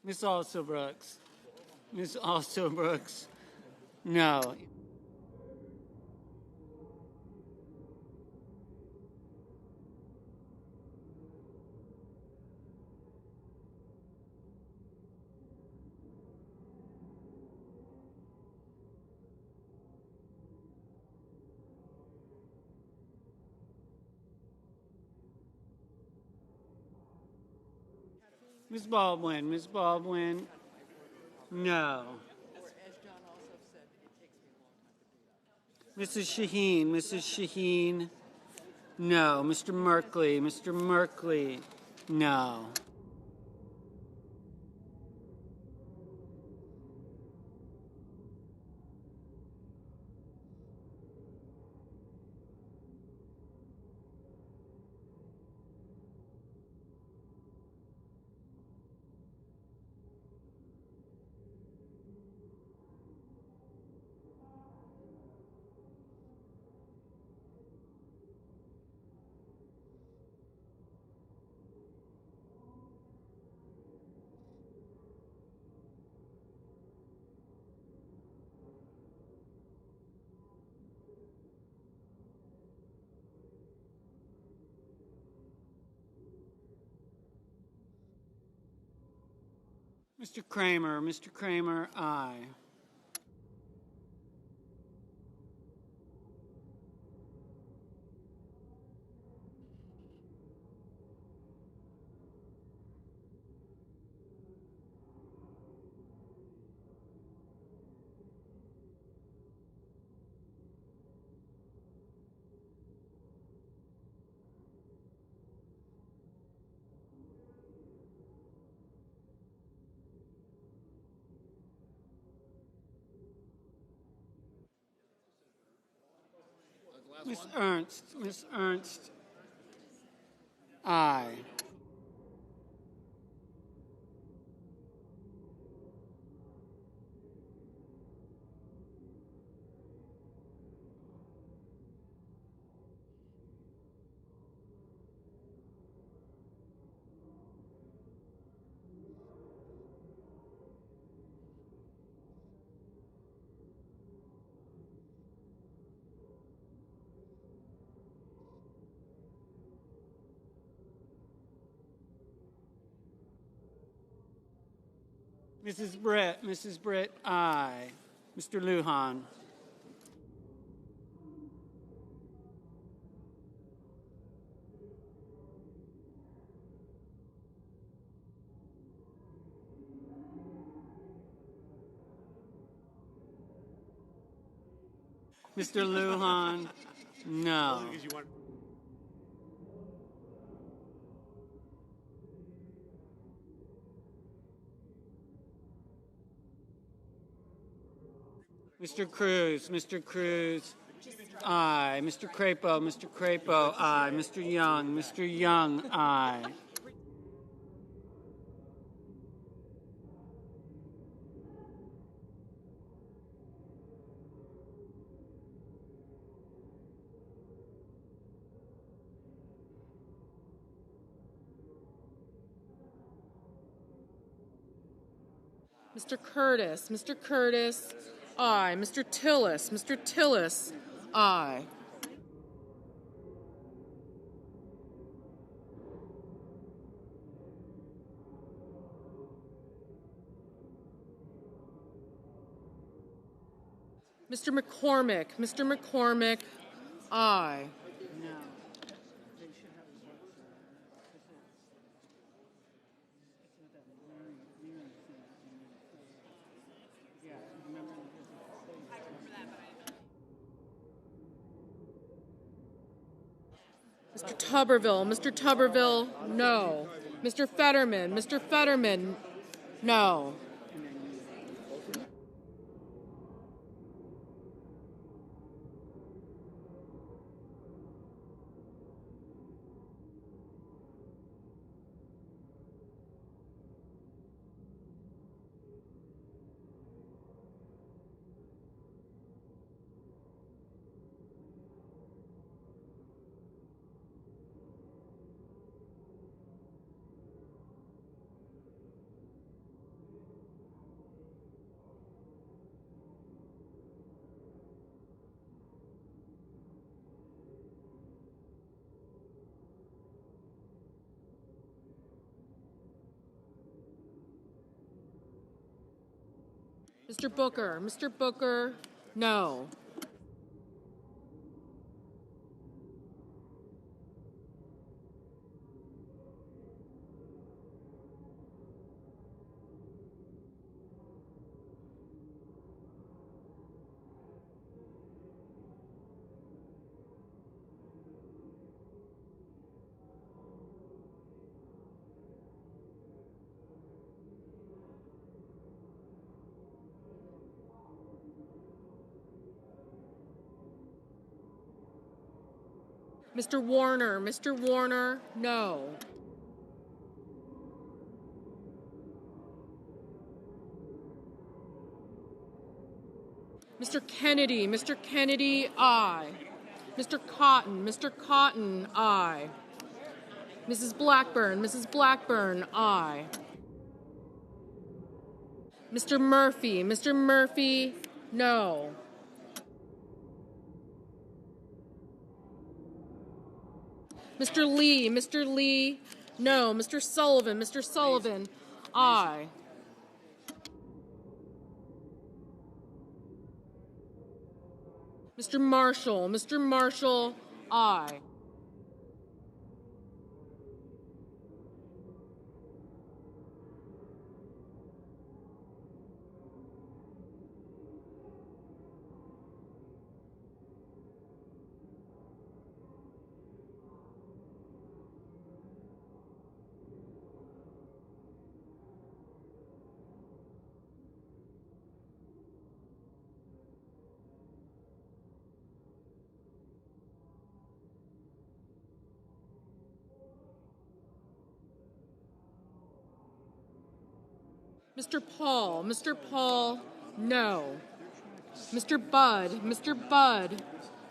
Miss Alsobrooks, no. Ms. Baldwin, Ms. Baldwin, no. Mrs. Shaheen, Mrs. Shaheen, no. Mr. Merkley, no. Mr. Kramer, aye. Ms. Ernst, aye. Mrs. Britt, aye. Mr. Lujan. Mr. Lujan, no. Mr. Cruz, aye. Mr. Crapo, aye. Mr. Young, aye. Mr. Curtis, aye. Mr. Tillis, aye. Mr. McCormick, aye. Mr. Tuberville, no. Mr. Fetterman, no. Mr. Booker, no. Mr. Warner, no. Mr. Kennedy, aye. Mr. Cotton, aye. Mrs. Blackburn, aye. Mr. Murphy, no. Mr. Lee, no. Mr. Sullivan, aye. Mr. Marshall, aye. Mr. Paul, no. Mr. Budd,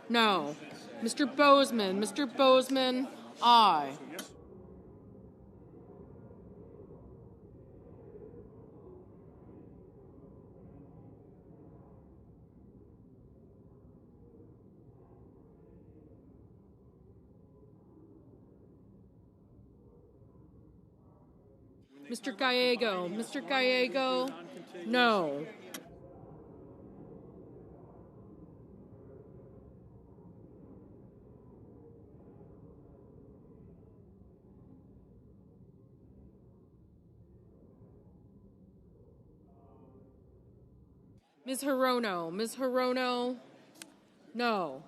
no. Mr. Bozeman, aye. Mr. Gallego, no. Ms. Hirono, no.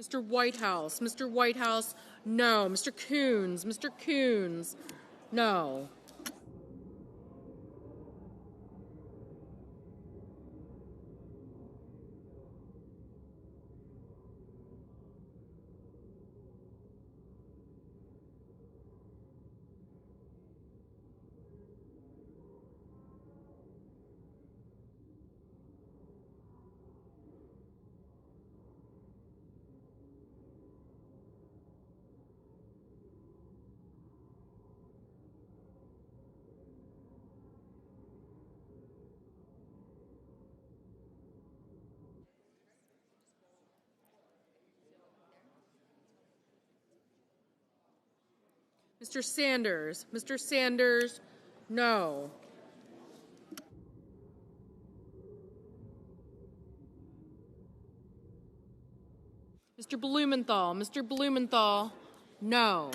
Mr. Whitehouse, no. Mr. Coons, no. Mr. Sanders, no. Mr. Blumenthal, no.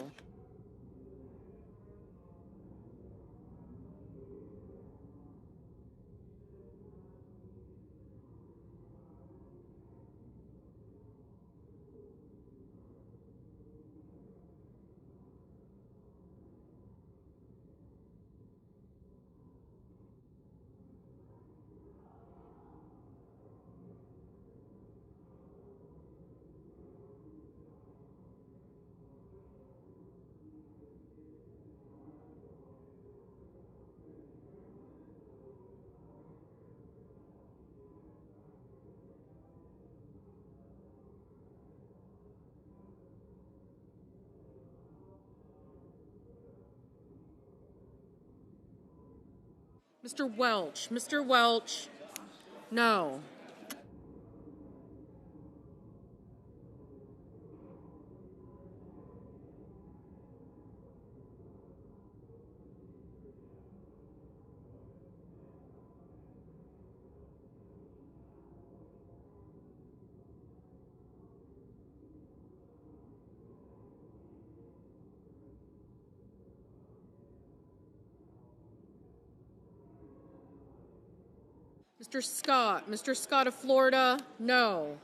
Mr. Welch. Mr. Welch, no. Mr. Scott. Mr. Scott of Florida, no.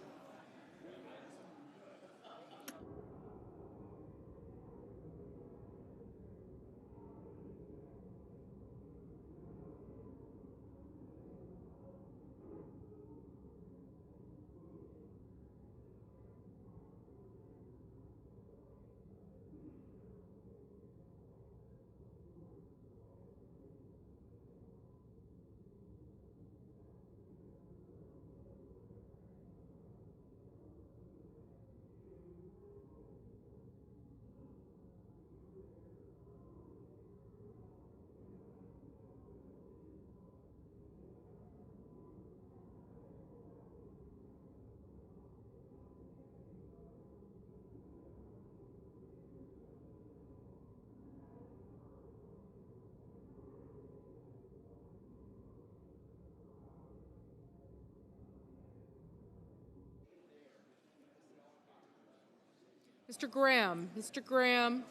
Mr. Graham. Mr. Graham,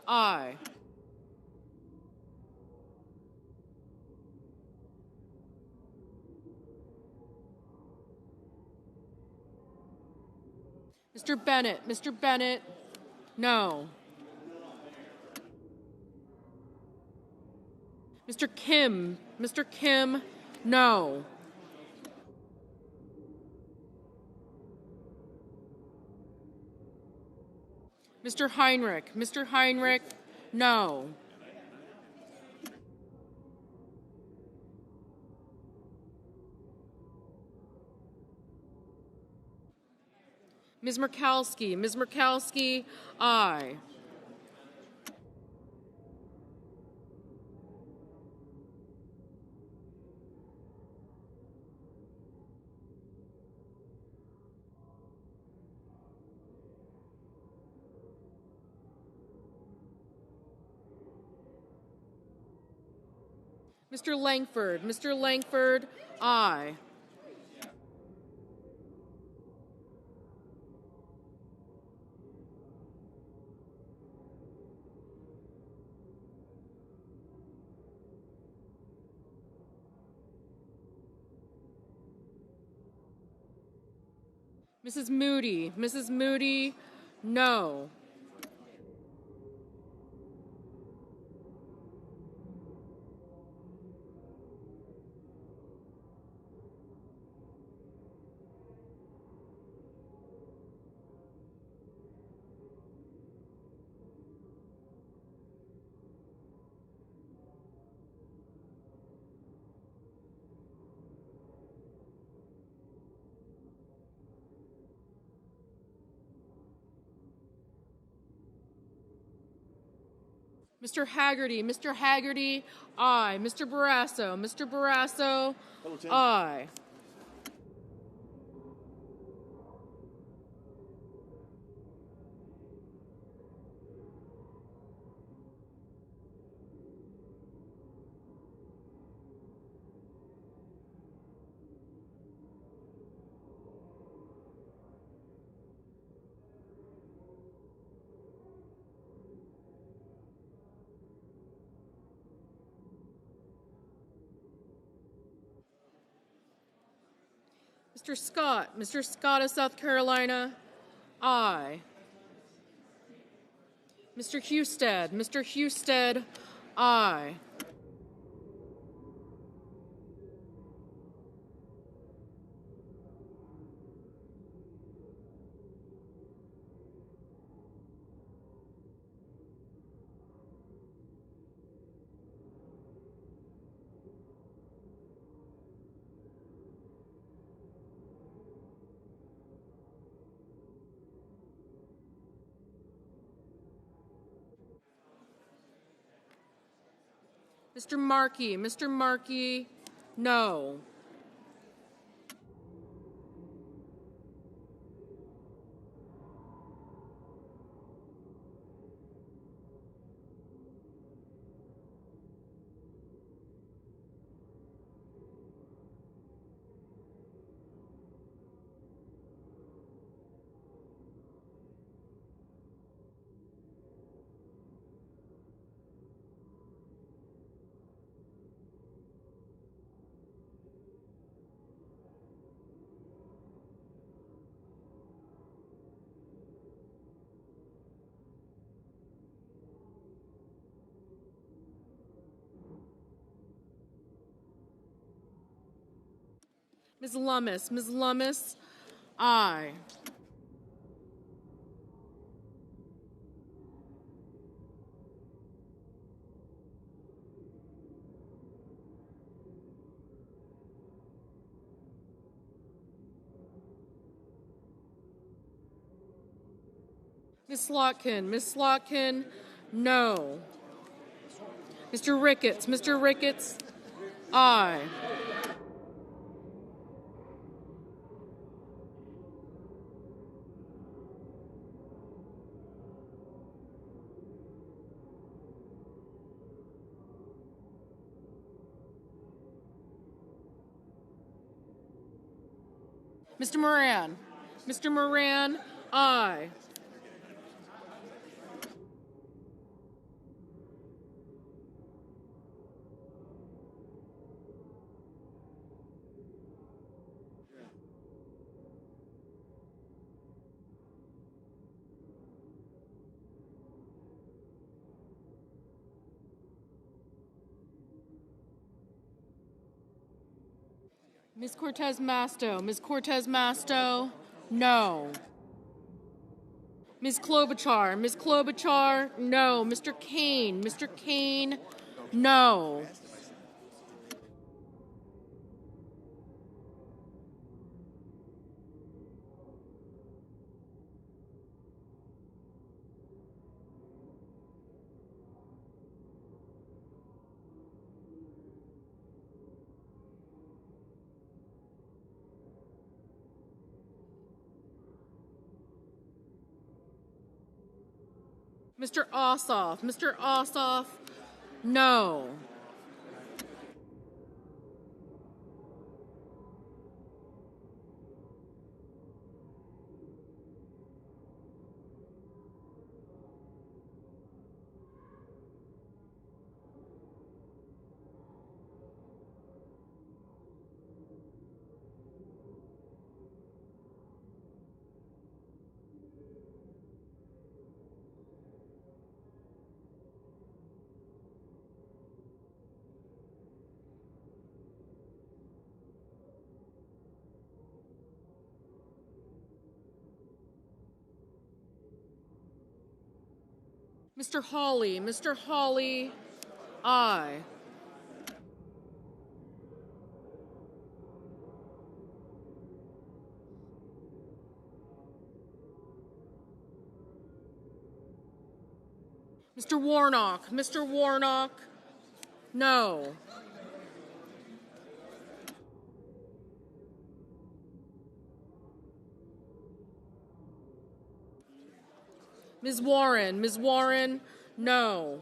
aye. Mr. Bennett. Mr. Bennett, no. Mr. Kim. Mr. Kim, no. Mr. Heinrich. Mr. Heinrich, no. Ms. Murkowski. Ms. Murkowski, aye. Mr. Langford. Mr. Langford, aye. Mrs. Moody. Mrs. Moody, no. Mr. Haggerty. Mr. Haggerty, aye. Mr. Barrasso. Mr. Barrasso, aye. Mr. Scott. Mr. Scott of South Carolina, aye. Mr. Husted. Mr. Husted, aye. Mr. Markey, no. Ms. Lummis, aye. Ms. Slotkin, no. Mr. Ricketts, aye. Mr. Moran, aye. Ms. Cortez Masto, no. Ms. Klobuchar, no. Mr. Kane, no. Mr. Ossoff, no. Mr. Hawley, aye. Mr. Warnock, no. Ms. Warren, no.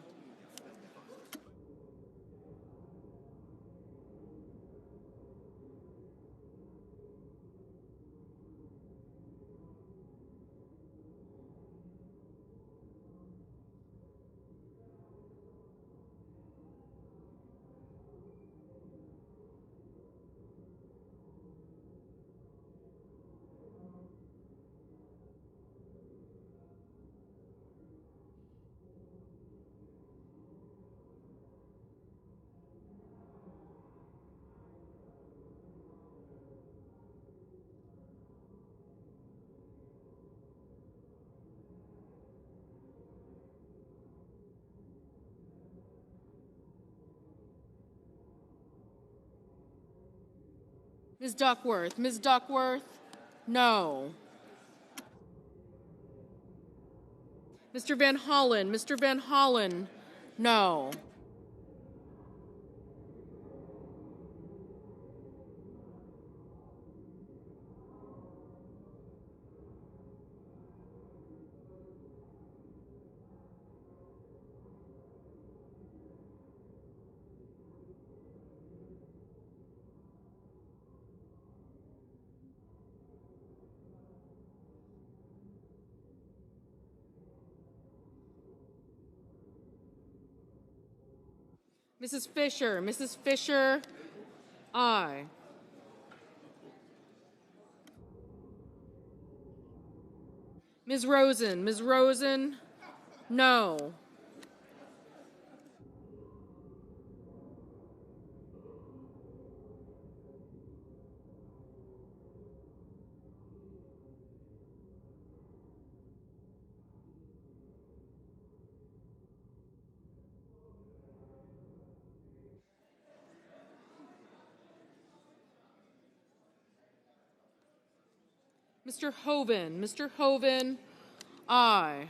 Ms. Duckworth, no. Mr. Van Hollen, no. Mrs. Fisher. Mrs. Fisher, aye. Ms. Rosen. Ms. Rosen, no. Mr. Hoven. Mr. Hoven, aye.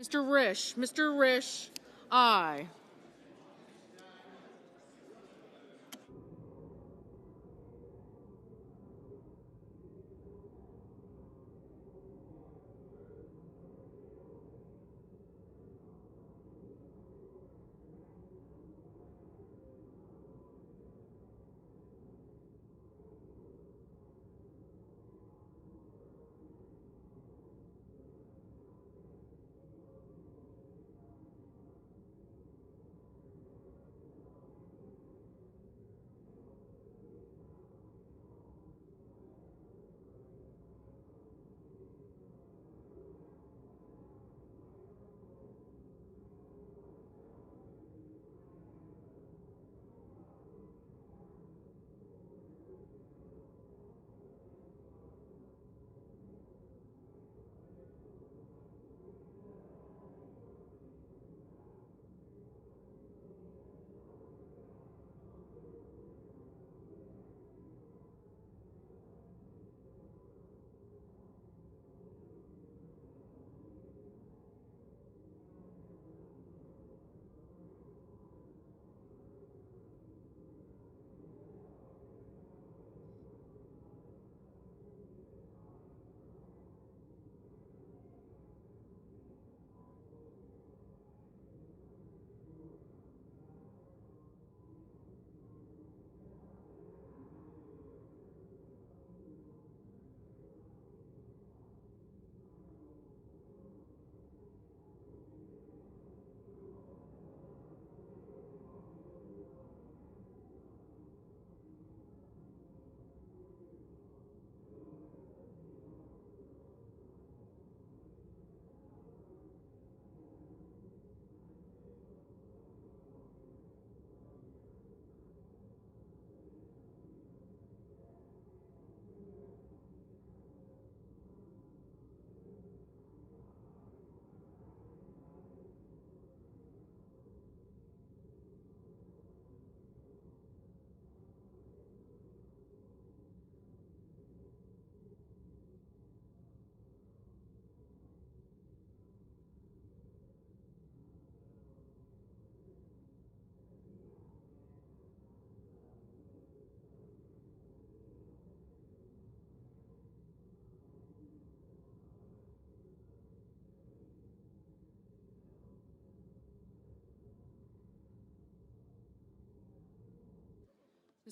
Mr. Risch. Mr. Risch, aye.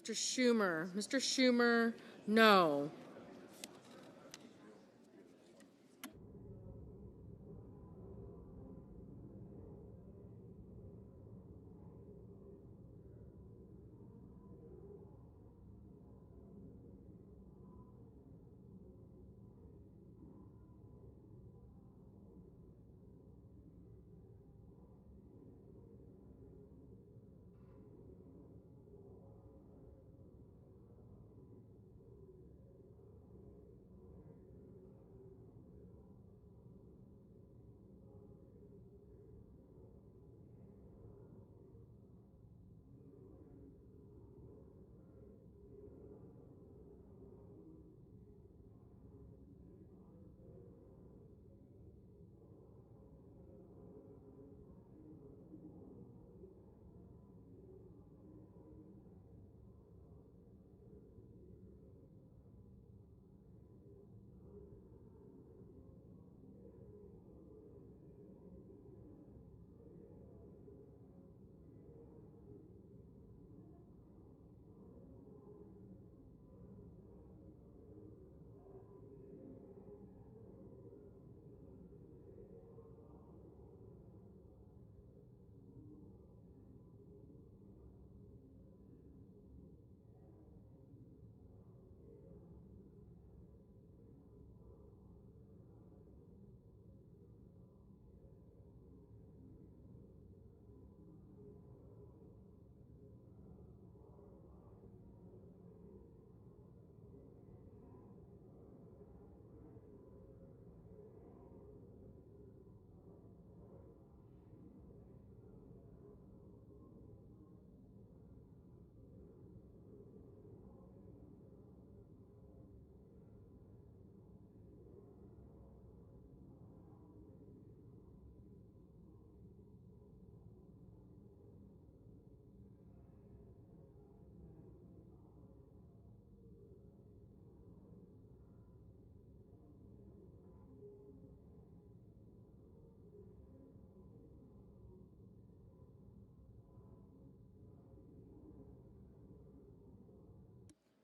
Mr. Schumer. Mr. Schumer, no.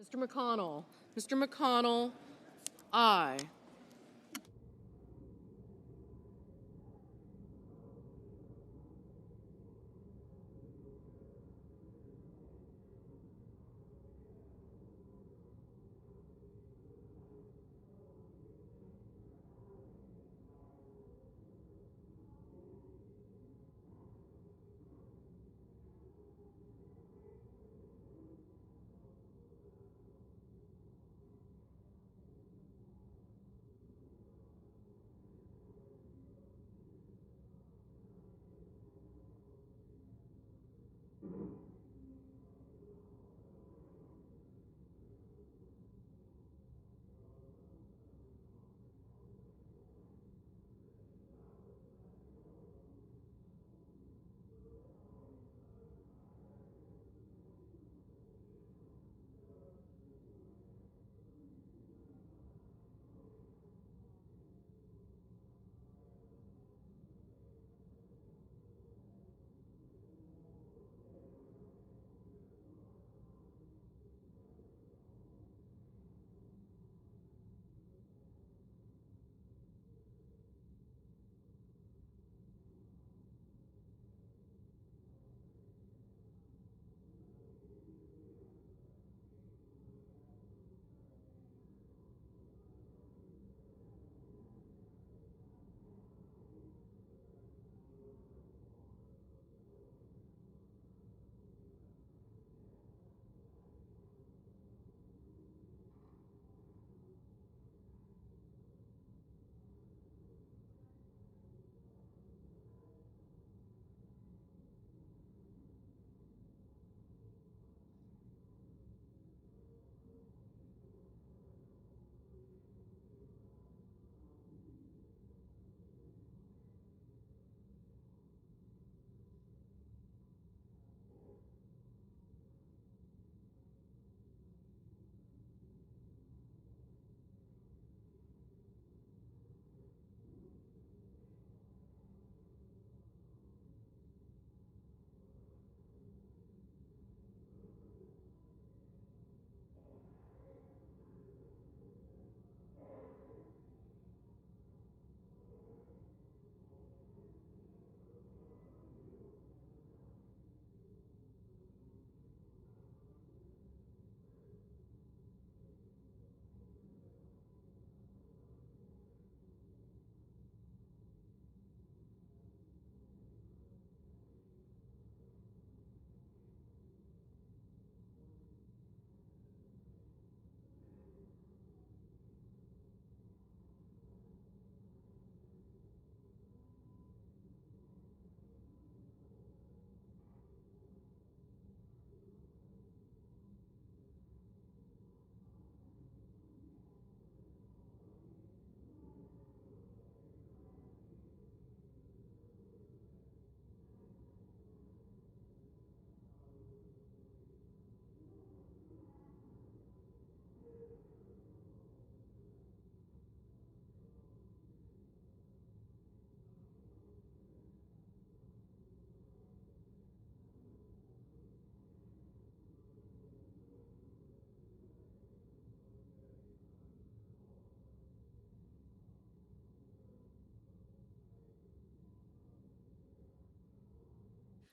Mr. McConnell. Mr. McConnell, aye.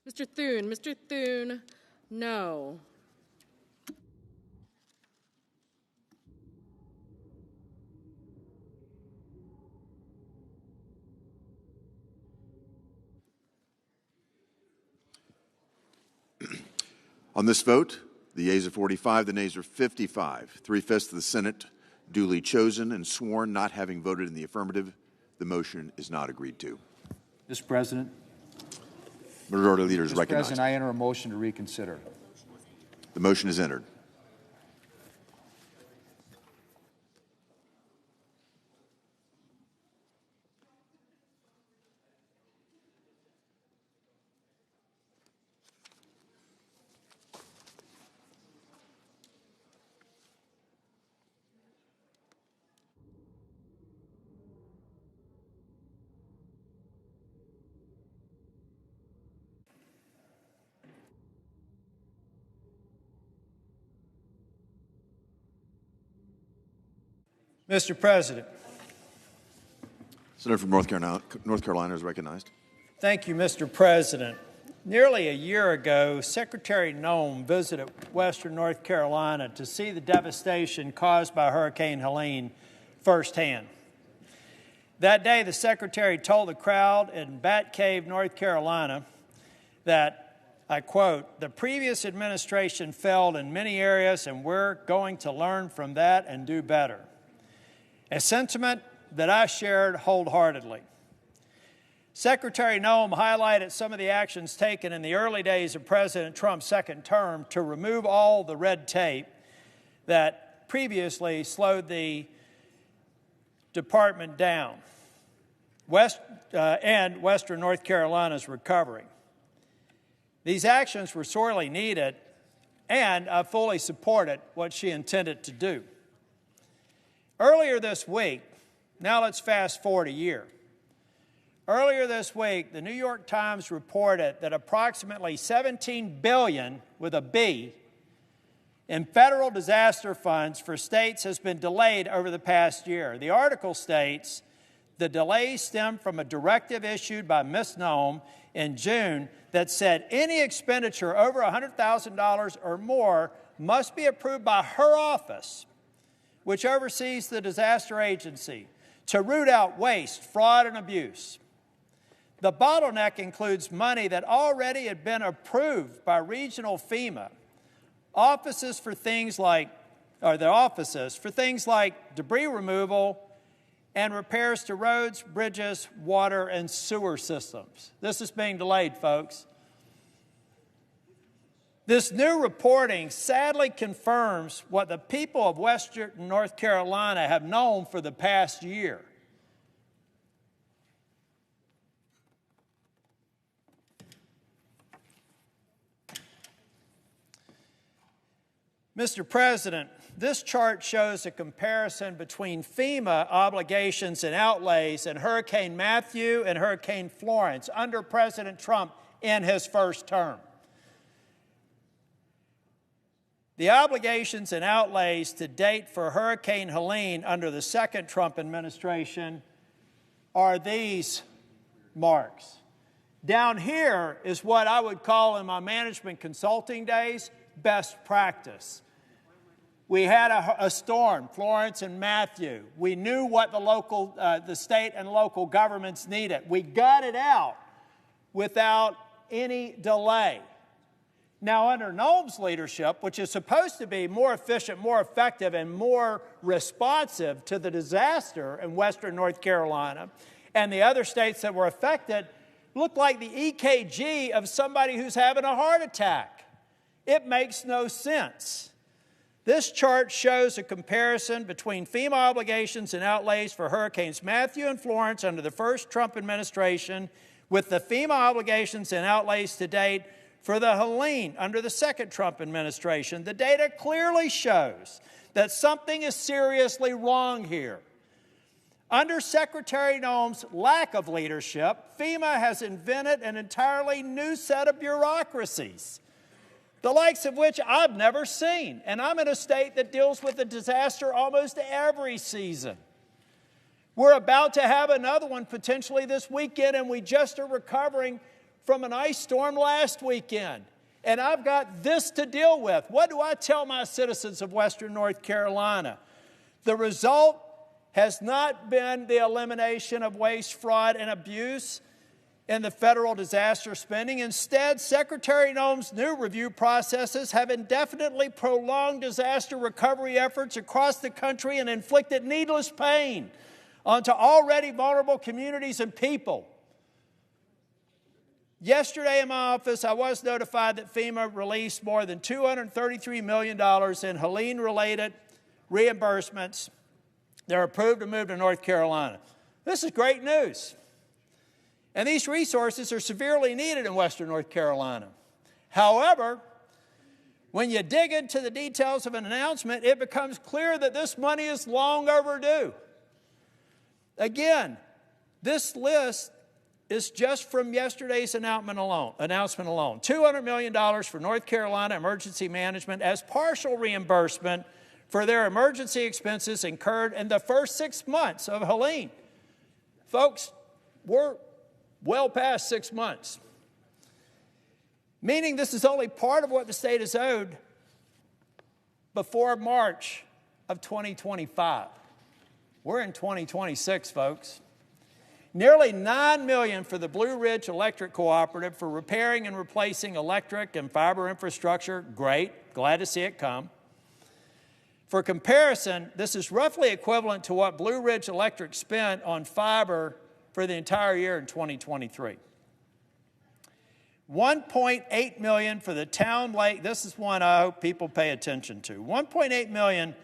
Mr. Thune. Mr. Thune, no. On this vote, the yeas are 45, the nays are 55. 3/5 of the Senate duly chosen and sworn, not having voted in the affirmative. The motion is not agreed to. Mr. President. Majority Leader is Mr. recognized. President, I enter a motion to reconsider. The motion is entered. Mr. President. Senator from North Carolina is recognized. Thank you, Mr. President. Nearly a year ago, Secretary Noem visited western North Carolina to see the devastation caused by Hurricane Helene firsthand. That day, the Secretary told the crowd in Bat Cave, North Carolina, that, I quote, "The previous administration failed in many areas, and we're going to learn from that and do better." A sentiment that I shared wholeheartedly. Secretary Noem highlighted some of the actions taken in the early days of President Trump's second term to remove all the red tape that previously slowed the department down and western North Carolina's recovery. These actions were sorely needed, and I fully supported what she intended to do. Earlier this week, now let's fast forward a year. Earlier this week, the New York Times reported that approximately $17 billion, with a B, in federal disaster funds for states has been delayed over the past year. The article states the delays stem from a directive issued by Ms. Noem in June that said any expenditure over $100,000 or more must be approved by her office, which oversees the disaster agency, to root out waste, fraud, and abuse. The bottleneck includes money that already had been approved by regional FEMA offices for things like debris removal and repairs to roads, bridges, water, and sewer systems. This is being delayed, folks. This new reporting sadly confirms what the people of western North Carolina have known for the past year. Mr. President, this chart shows a comparison between FEMA obligations and outlays in Hurricane Matthew and Hurricane Florence under President Trump in his first term. The obligations and outlays to date for Hurricane Helene under the second Trump administration are these marks. Down here is what I would call in my management consulting days best practice. We had a storm, Florence and Matthew. We knew what the state and local governments needed. We got it out without any delay. Now, under Noem's leadership, which is supposed to be more efficient, more effective, and more responsive to the disaster in western North Carolina and the other states that were affected, looked like the EKG of somebody who's having a heart attack. It makes no sense. This chart shows a comparison between FEMA obligations and outlays for Hurricanes Matthew and Florence under the first Trump administration with the FEMA obligations and outlays to date for the Helene under the second Trump administration. The data clearly shows that something is seriously wrong here. Under Secretary Noem's lack of leadership, FEMA has invented an entirely new set of bureaucracies, the likes of which I've never seen. And I'm in a state that deals with a disaster almost every season. We're about to have another one potentially this weekend, and we just are recovering from an ice storm last weekend. And I've got this to deal with. What do I tell my citizens of Western North Carolina? The result has not been the elimination of waste, fraud, and abuse in the federal disaster spending. Instead, Secretary Noem's new review processes have indefinitely prolonged disaster recovery efforts across the country and inflicted needless pain onto already vulnerable communities and people. Yesterday in my office, I was notified that FEMA released more than $233 million in Helene-related reimbursements. They're approved to move to North Carolina. This is great news. And these resources are severely needed in Western North Carolina. However, when you dig into the details of an announcement, it becomes clear that this money is long overdue. Again, this list is just from yesterday's announcement alone. $200 million for North Carolina Emergency Management as partial reimbursement for their emergency expenses incurred in the first 6 months of Helene. Folks, we're well past 6 months, meaning this is only part of what the state is owed before March of 2025. We're in 2026, folks. Nearly $9 million for the Blue Ridge Electric Cooperative for repairing and replacing electric and fiber infrastructure. Great, glad to see it come. For comparison, this is roughly equivalent to what Blue Ridge Electric spent on fiber for the entire year in 2023. $1.8 million for the town lake. This is one I hope people pay attention to. $1.8 million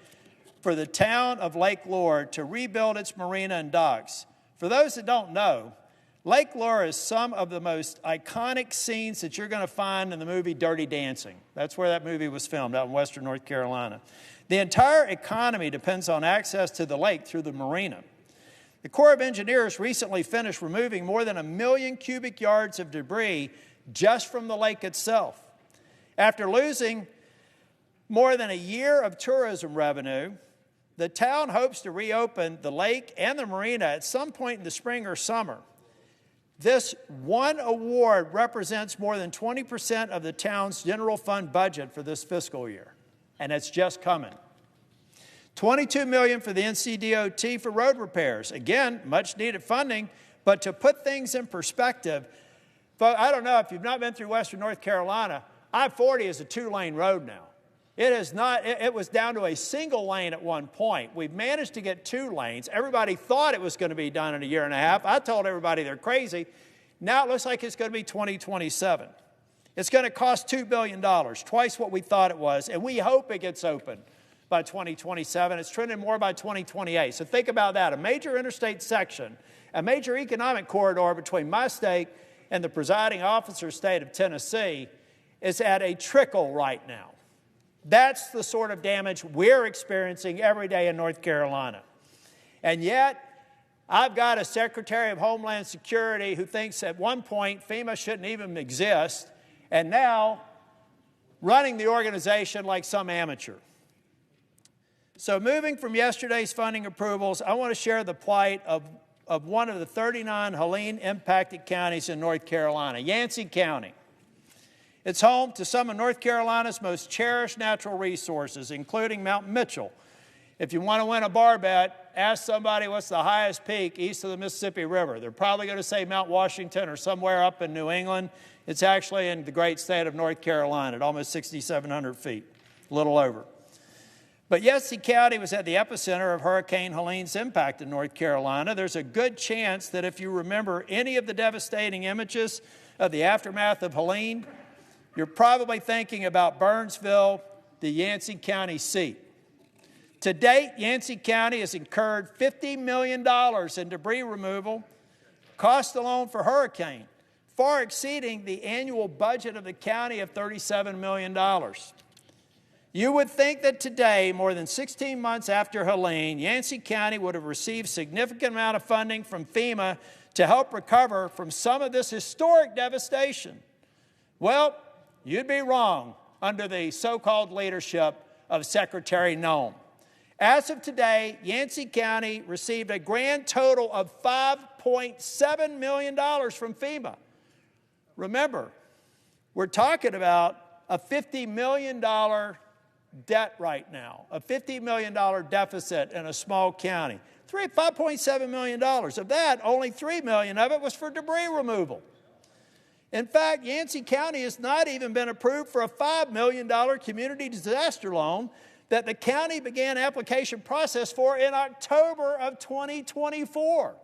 for the town of Lake Lure to rebuild its marina and docks. For those that don't know, Lake Lure is some of the most iconic scenes that you're going to find in the movie Dirty Dancing. That's where that movie was filmed, out in Western North Carolina. The entire economy depends on access to the lake through the marina. The Corps of Engineers recently finished removing more than 1 million cubic yards of debris just from the lake itself. After losing more than a year of tourism revenue, the town hopes to reopen the lake and the marina at some point in the spring or summer. This one award represents more than 20% of the town's general fund budget for this fiscal year, and it's just coming. $22 million for the NCDOT for road repairs. Again, much needed funding, but to put things in perspective, I don't know if you've not been through Western North Carolina, I-40 is a 2-lane road now. It was down to a single lane at one point. We've managed to get 2 lanes. Everybody thought it was going to be done in a year and a half. I told everybody they're crazy. Now it looks like it's going to be 2027. It's going to cost $2 billion, twice what we thought it was, and we hope it gets open by 2027. It's trending more by 2028. So think about that. A major interstate section, a major economic corridor between my state and the presiding officer's state of Tennessee is at a trickle right now. That's the sort of damage we're experiencing every day in North Carolina. And yet, I've got a Secretary of Homeland Security who thinks at one point FEMA shouldn't even exist, and now running the organization like some amateur. So moving from yesterday's funding approvals, I want to share the plight of one of the 39 Helene-impacted counties in North Carolina, Yancey County. It's home to some of North Carolina's most cherished natural resources, including Mount Mitchell. If you want to win a bar bet, ask somebody what's the highest peak east of the Mississippi River. They're probably going to say Mount Washington or somewhere up in New England. It's actually in the great state of North Carolina at almost 6,700 feet, a little over. But Yancey County was at the epicenter of Hurricane Helene's impact in North Carolina. There's a good chance that if you remember any of the devastating images of the aftermath of Helene, you're probably thinking about Burnsville, the Yancey County seat. To date, Yancey County has incurred $50 million in debris removal, cost alone for hurricane, far exceeding the annual budget of the county of $37 million. You would think that today, more than 16 months after Helene, Yancey County would have received significant amount of funding from FEMA to help recover from some of this historic devastation. Well, you'd be wrong under the so-called leadership of Secretary Noem. As of today, Yancey County received a grand total of $5.7 million from FEMA, remember, we're talking about a $50 million debt right now, a $50 million deficit in a small county. $5.7 million. Of that, only $3 million of it was for debris removal. In fact, Yancey County has not even been approved for a $5 million community disaster loan that the county began application process for in October of 2024,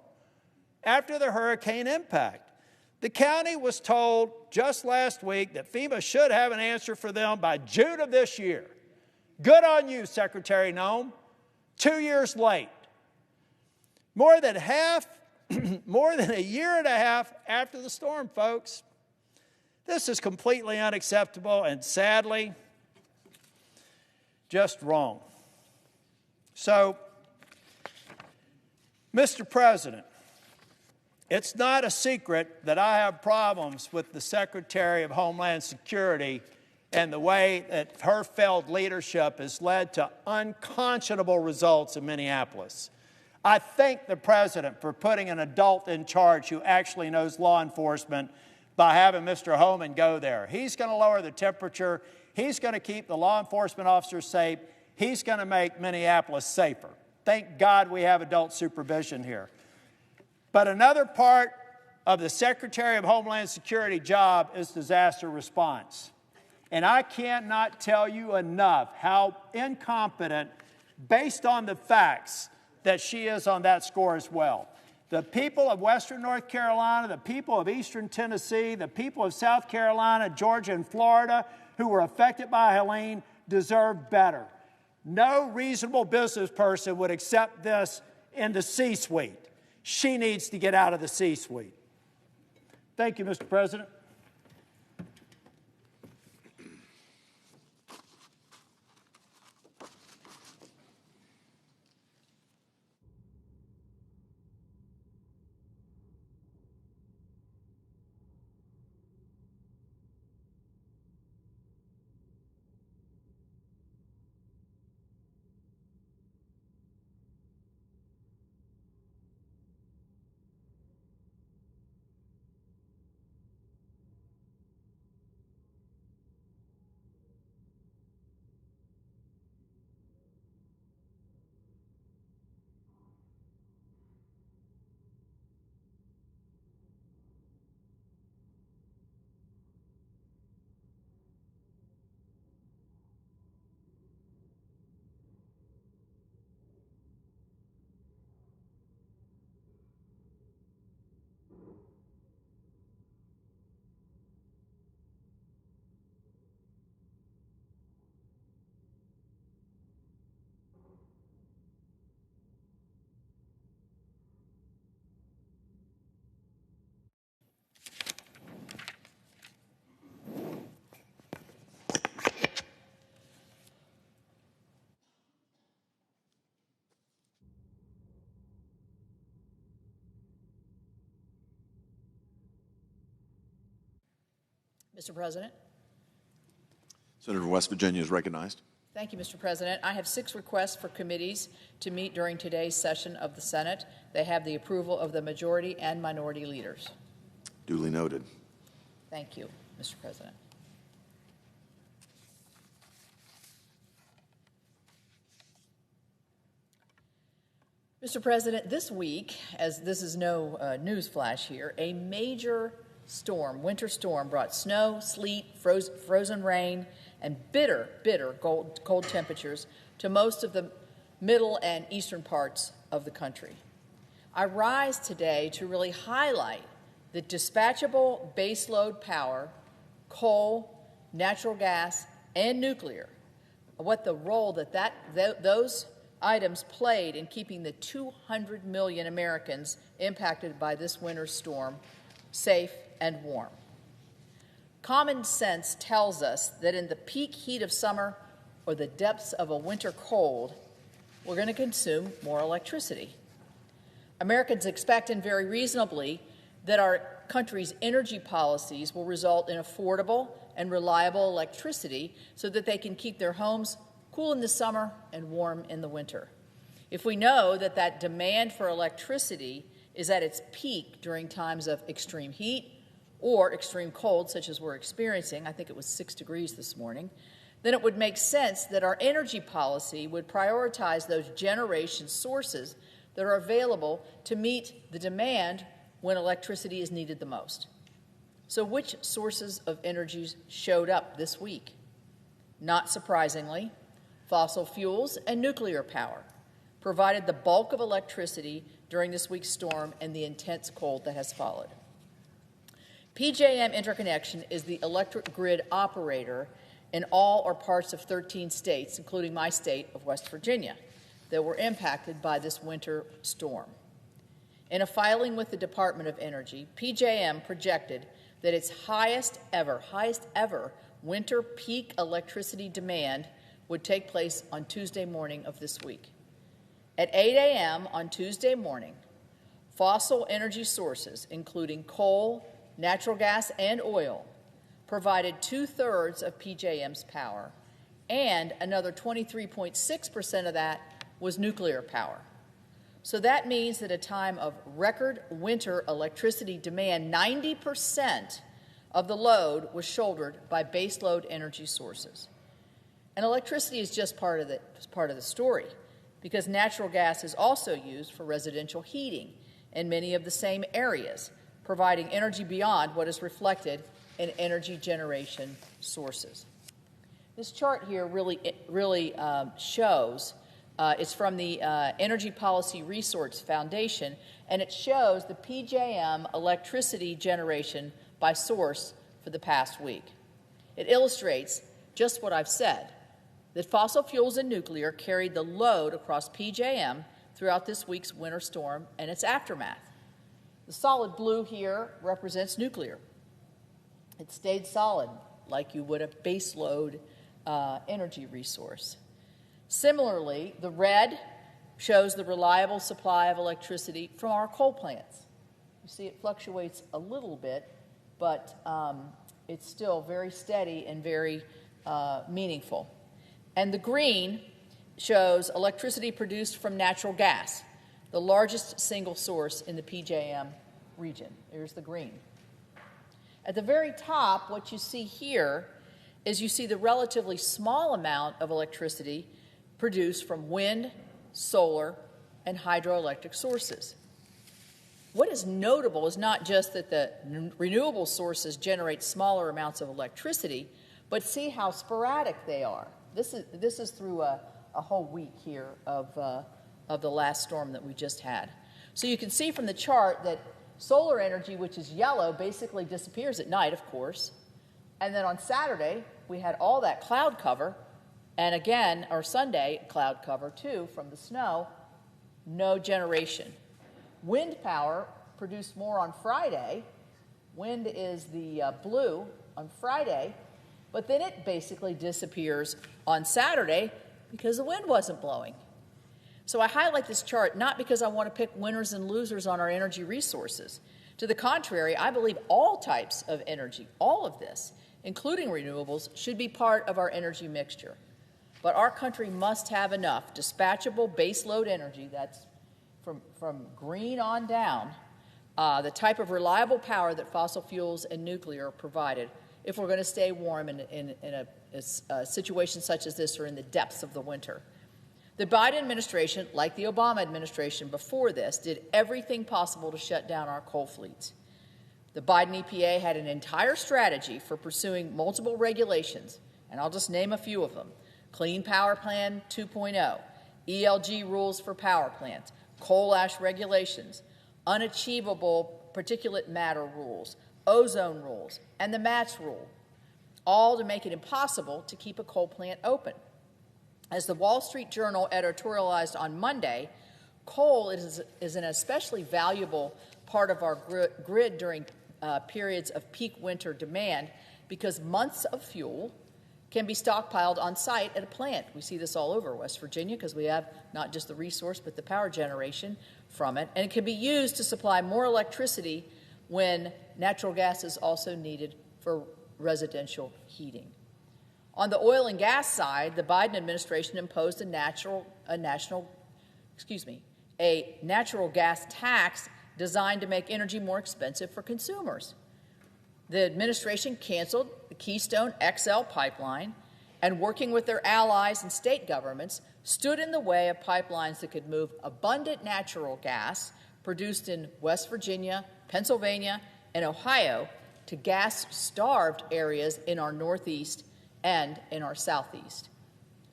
after the hurricane impact. The county was told just last week that FEMA should have an answer for them by June of this year. Good on you, Secretary Noem. 2 years late. More than a year and a half after the storm, folks. This is completely unacceptable and sadly just wrong. So, Mr. President, it's not a secret that I have problems with the Secretary of Homeland Security and the way that her failed leadership has led to unconscionable results in Minneapolis. I thank the President for putting an adult in charge who actually knows law enforcement by having Mr. Homan go there. He's going to lower the temperature. He's going to keep the law enforcement officers safe. He's going to make Minneapolis safer. Thank God we have adult supervision here. But another part of the Secretary of Homeland Security job is disaster response. And I cannot tell you enough how incompetent, based on the facts, that she is on that score as well. The people of Western North Carolina, the people of Eastern Tennessee, the people of South Carolina, Georgia, and Florida who were affected by Helene deserve better. No reasonable business person would accept this in the C-suite. She needs to get out of the C-suite. Thank you, Mr. President. Mr. President. Senator from West Virginia is recognized. Thank you, Mr. President. I have 6 requests for committees to meet during today's session of the Senate. They have the approval of the majority and minority leaders. Duly noted. Thank you, Mr. President. Mr. President, this week, as this is no news flash here, a major storm, winter storm, brought snow, sleet, frozen rain, and bitter cold temperatures to most of the middle and eastern parts of the country. I rise today to really highlight the dispatchable baseload power, coal, natural gas, and nuclear, what the role that those items played in keeping the 200 million Americans impacted by this winter storm safe and warm. Common sense tells us that in the peak heat of summer or the depths of a winter cold, we're going to consume more electricity. Americans expect, and very reasonably, that our country's energy policies will result in affordable and reliable electricity so that they can keep their homes cool in the summer and warm in the winter. If we know that that demand for electricity is at its peak during times of extreme heat or extreme cold, such as we're experiencing, I think it was 6 degrees this morning, then it would make sense that our energy policy would prioritize those generation sources that are available to meet the demand when electricity is needed the most. So which sources of energy showed up this week? Not surprisingly, fossil fuels and nuclear power provided the bulk of electricity during this week's storm and the intense cold that has followed. PJM interconnection is the electric grid operator in all or parts of 13 states, including my state of West Virginia, that were impacted by this winter storm. In a filing with the Department of Energy, PJM projected that its highest ever winter peak electricity demand would take place on Tuesday morning of this week. At 8 a.m. on Tuesday morning, fossil energy sources, including coal, natural gas, and oil, provided 2/3 of PJM's power, and another 23.6% of that was nuclear power. So that means that at a time of record winter electricity demand, 90% of the load was shouldered by baseload energy sources. And electricity is just part of the story, because natural gas is also used for residential heating in many of the same areas, providing energy beyond what is reflected in energy generation sources. This chart here really shows, it's from the Energy Policy Resource Foundation, and it shows the PJM electricity generation by source for the past week. It illustrates just what I've said, that fossil fuels and nuclear carried the load across PJM throughout this week's winter storm and its aftermath. The solid blue here represents nuclear. It stayed solid, like you would a baseload energy resource. Similarly, the red shows the reliable supply of electricity from our coal plants. You see it fluctuates a little bit, but it's still very steady and very meaningful. And the green shows electricity produced from natural gas, the largest single source in the PJM region. Here's the green. At the very top, what you see here is you see the relatively small amount of electricity produced from wind, solar, and hydroelectric sources. What is notable is not just that the renewable sources generate smaller amounts of electricity, but see how sporadic they are. This is through a whole week here of the last storm that we just had. So you can see from the chart that solar energy, which is yellow, basically disappears at night, of course. And then on Saturday, we had all that cloud cover, and again, or Sunday, cloud cover too from the snow, no generation. Wind power produced more on Friday. Wind is the blue on Friday, but then it basically disappears on Saturday because the wind wasn't blowing. So I highlight this chart not because I want to pick winners and losers on our energy resources. To the contrary, I believe all types of energy, all of this, including renewables, should be part of our energy mixture. But our country must have enough dispatchable baseload energy, that's from green on down, the type of reliable power that fossil fuels and nuclear provided, if we're going to stay warm in a situation such as this or in the depths of the winter. The Biden administration, like the Obama administration before this, did everything possible to shut down our coal fleets. The Biden EPA had an entire strategy for pursuing multiple regulations, and I'll just name a few of them. Clean Power Plan 2.0, ELG rules for power plants, coal ash regulations, unachievable particulate matter rules, ozone rules, and the MATS rule, all to make it impossible to keep a coal plant open. As the Wall Street Journal editorialized on Monday, coal is an especially valuable part of our grid during periods of peak winter demand because months of fuel can be stockpiled on site at a plant. We see this all over West Virginia because we have not just the resource but the power generation from it, and it can be used to supply more electricity when natural gas is also needed for residential heating. On the oil and gas side, the Biden administration imposed a natural gas tax designed to make energy more expensive for consumers. The administration canceled the Keystone XL pipeline and, working with their allies and state governments, stood in the way of pipelines that could move abundant natural gas produced in West Virginia, Pennsylvania, and Ohio to gas-starved areas in our Northeast and in our Southeast.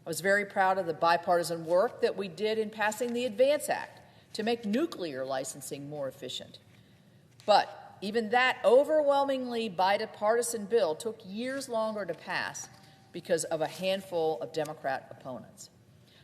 I was very proud of the bipartisan work that we did in passing the ADVANCE Act to make nuclear licensing more efficient. But even that overwhelmingly bipartisan bill took years longer to pass because of a handful of Democrat opponents.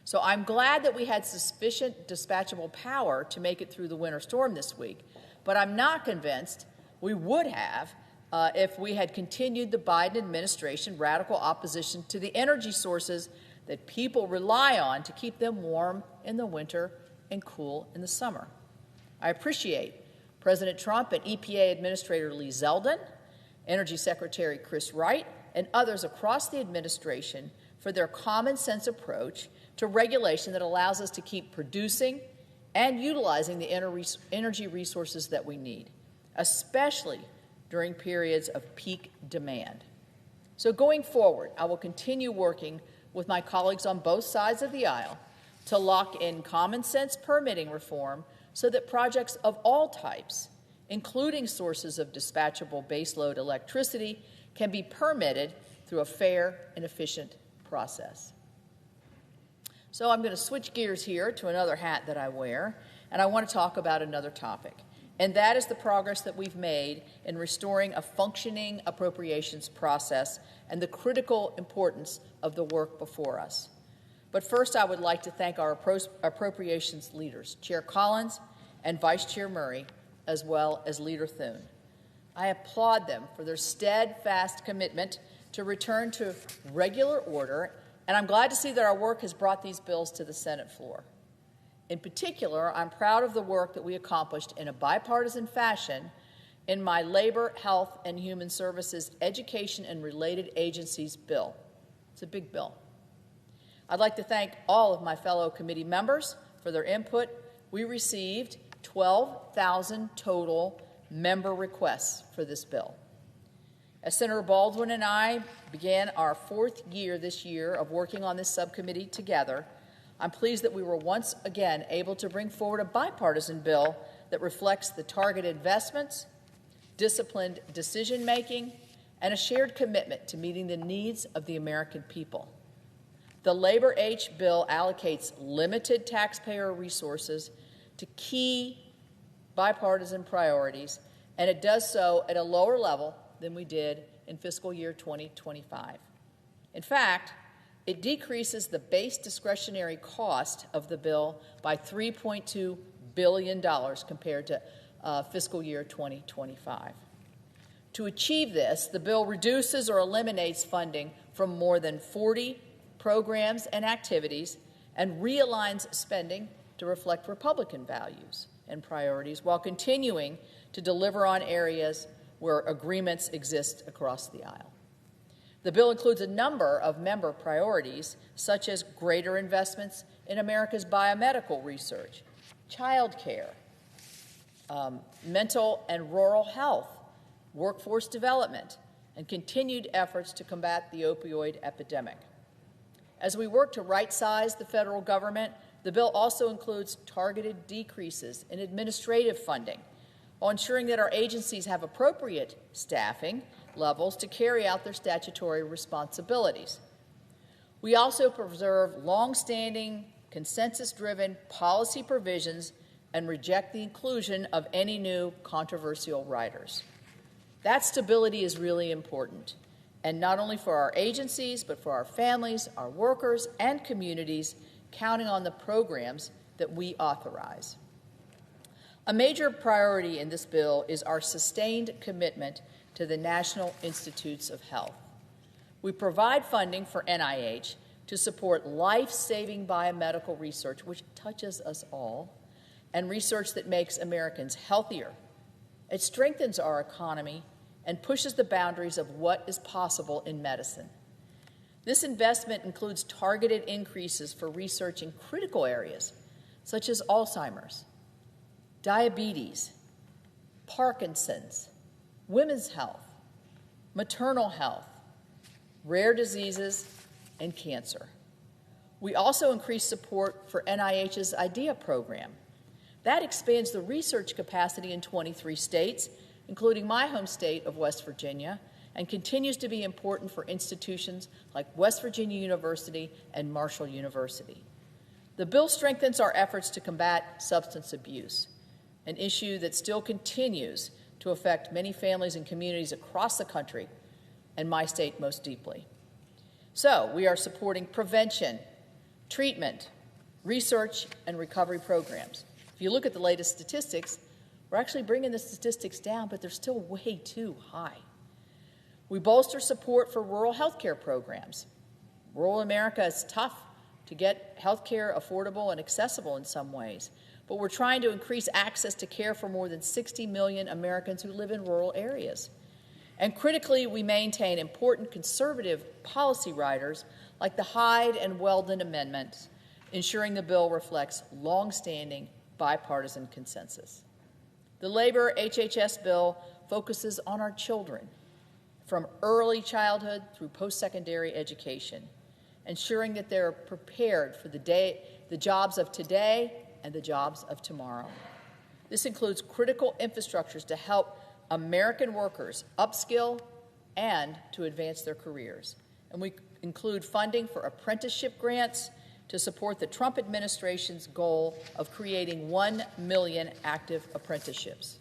So I'm glad that we had sufficient dispatchable power to make it through the winter storm this week, but I'm not convinced we would have if we had continued the Biden administration radical opposition to the energy sources that people rely on to keep them warm in the winter and cool in the summer. I appreciate President Trump and EPA Administrator Lee Zeldin, Energy Secretary Chris Wright, and others across the administration for their common sense approach to regulation that allows us to keep producing and utilizing the energy resources that we need, especially during periods of peak demand. So going forward, I will continue working with my colleagues on both sides of the aisle to lock in common sense permitting reform so that projects of all types, including sources of dispatchable baseload electricity, can be permitted through a fair and efficient process. So I'm going to switch gears here to another hat that I wear, and I want to talk about another topic, and that is the progress that we've made in restoring a functioning appropriations process and the critical importance of the work before us. But first, I would like to thank our appropriations leaders, Chair Collins and Vice Chair Murray, as well as Leader Thune. I applaud them for their steadfast commitment to return to regular order, and I'm glad to see that our work has brought these bills to the Senate floor. In particular, I'm proud of the work that we accomplished in a bipartisan fashion in my Labor, Health, and Human Services Education and Related Agencies bill. It's a big bill. I'd like to thank all of my fellow committee members for their input. We received 12,000 total member requests for this bill. As Senator Baldwin and I began our fourth year this year of working on this subcommittee together, I'm pleased that we were once again able to bring forward a bipartisan bill that reflects the targeted investments, disciplined decision-making, and a shared commitment to meeting the needs of the American people. The Labor H bill allocates limited taxpayer resources to key bipartisan priorities, and it does so at a lower level than we did in fiscal year 2025. In fact, it decreases the base discretionary cost of the bill by $3.2 billion compared to fiscal year 2025. To achieve this, the bill reduces or eliminates funding from more than 40 programs and activities and realigns spending to reflect Republican values and priorities while continuing to deliver on areas where agreements exist across the aisle. The bill includes a number of member priorities, such as greater investments in America's biomedical research, child care, mental and rural health, workforce development, and continued efforts to combat the opioid epidemic. As we work to right-size the federal government, the bill also includes targeted decreases in administrative funding while ensuring that our agencies have appropriate staffing levels to carry out their statutory responsibilities. We also preserve long-standing, consensus-driven policy provisions and reject the inclusion of any new controversial riders. That stability is really important, and not only for our agencies, but for our families, our workers, and communities counting on the programs that we authorize. A major priority in this bill is our sustained commitment to the National Institutes of Health. We provide funding for NIH to support life-saving biomedical research, which touches us all, and research that makes Americans healthier. It strengthens our economy and pushes the boundaries of what is possible in medicine. This investment includes targeted increases for research in critical areas, such as Alzheimer's, diabetes, Parkinson's, women's health, maternal health, rare diseases, and cancer. We also increased support for NIH's IDEA program. That expands the research capacity in 23 states, including my home state of West Virginia, and continues to be important for institutions like West Virginia University and Marshall University. The bill strengthens our efforts to combat substance abuse, an issue that still continues to affect many families and communities across the country, and my state most deeply. So we are supporting prevention, treatment, research, and recovery programs. If you look at the latest statistics, we're actually bringing the statistics down, but they're still way too high. We bolster support for rural health care programs. Rural America is tough to get health care affordable and accessible in some ways, but we're trying to increase access to care for more than 60 million Americans who live in rural areas. And critically, we maintain important conservative policy riders like the Hyde and Weldon amendments, ensuring the bill reflects longstanding bipartisan consensus. The Labor HHS bill focuses on our children, from early childhood through post-secondary education, ensuring that they're prepared for the jobs of today and the jobs of tomorrow. This includes critical infrastructures to help American workers upskill and to advance their careers. And we include funding for apprenticeship grants to support the Trump administration's goal of creating 1 million active apprenticeships.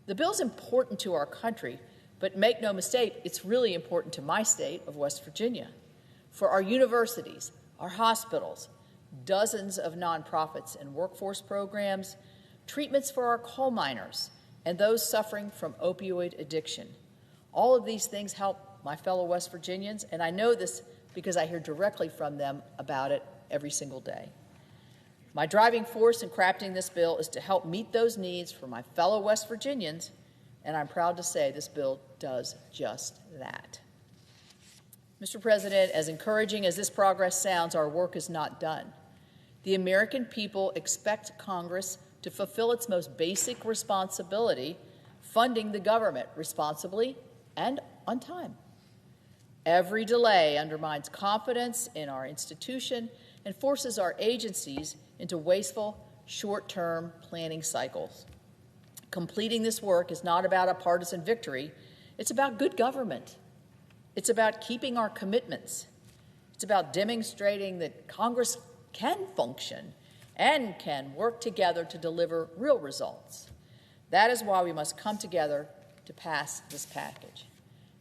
The bill's important to our country, but make no mistake, it's really important to my state of West Virginia. For our universities, our hospitals, dozens of nonprofits and workforce programs, treatments for our coal miners, and those suffering from opioid addiction. All of these things help my fellow West Virginians, and I know this because I hear directly from them about it every single day. My driving force in crafting this bill is to help meet those needs for my fellow West Virginians, and I'm proud to say this bill does just that. Mr. President, as encouraging as this progress sounds, our work is not done. The American people expect Congress to fulfill its most basic responsibility, funding the government responsibly and on time. Every delay undermines confidence in our institution and forces our agencies into wasteful, short-term planning cycles. Completing this work is not about a partisan victory. It's about good government. It's about keeping our commitments. It's about demonstrating that Congress can function and can work together to deliver real results. That is why we must come together to pass this package.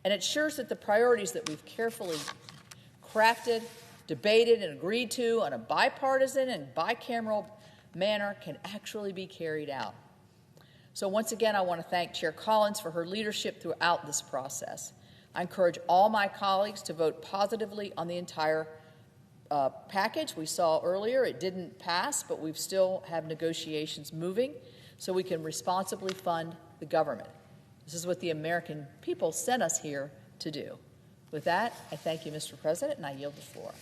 And it ensures that the priorities that we've carefully crafted, debated, and agreed to on a bipartisan and bicameral manner can actually be carried out. So once again, I want to thank Chair Collins for her leadership throughout this process. I encourage all my colleagues to vote positively on the entire package. We saw earlier it didn't pass, but we still have negotiations moving so we can responsibly fund the government. This is what the American people sent us here to do. With that, I thank you, Mr. President, and I yield the floor.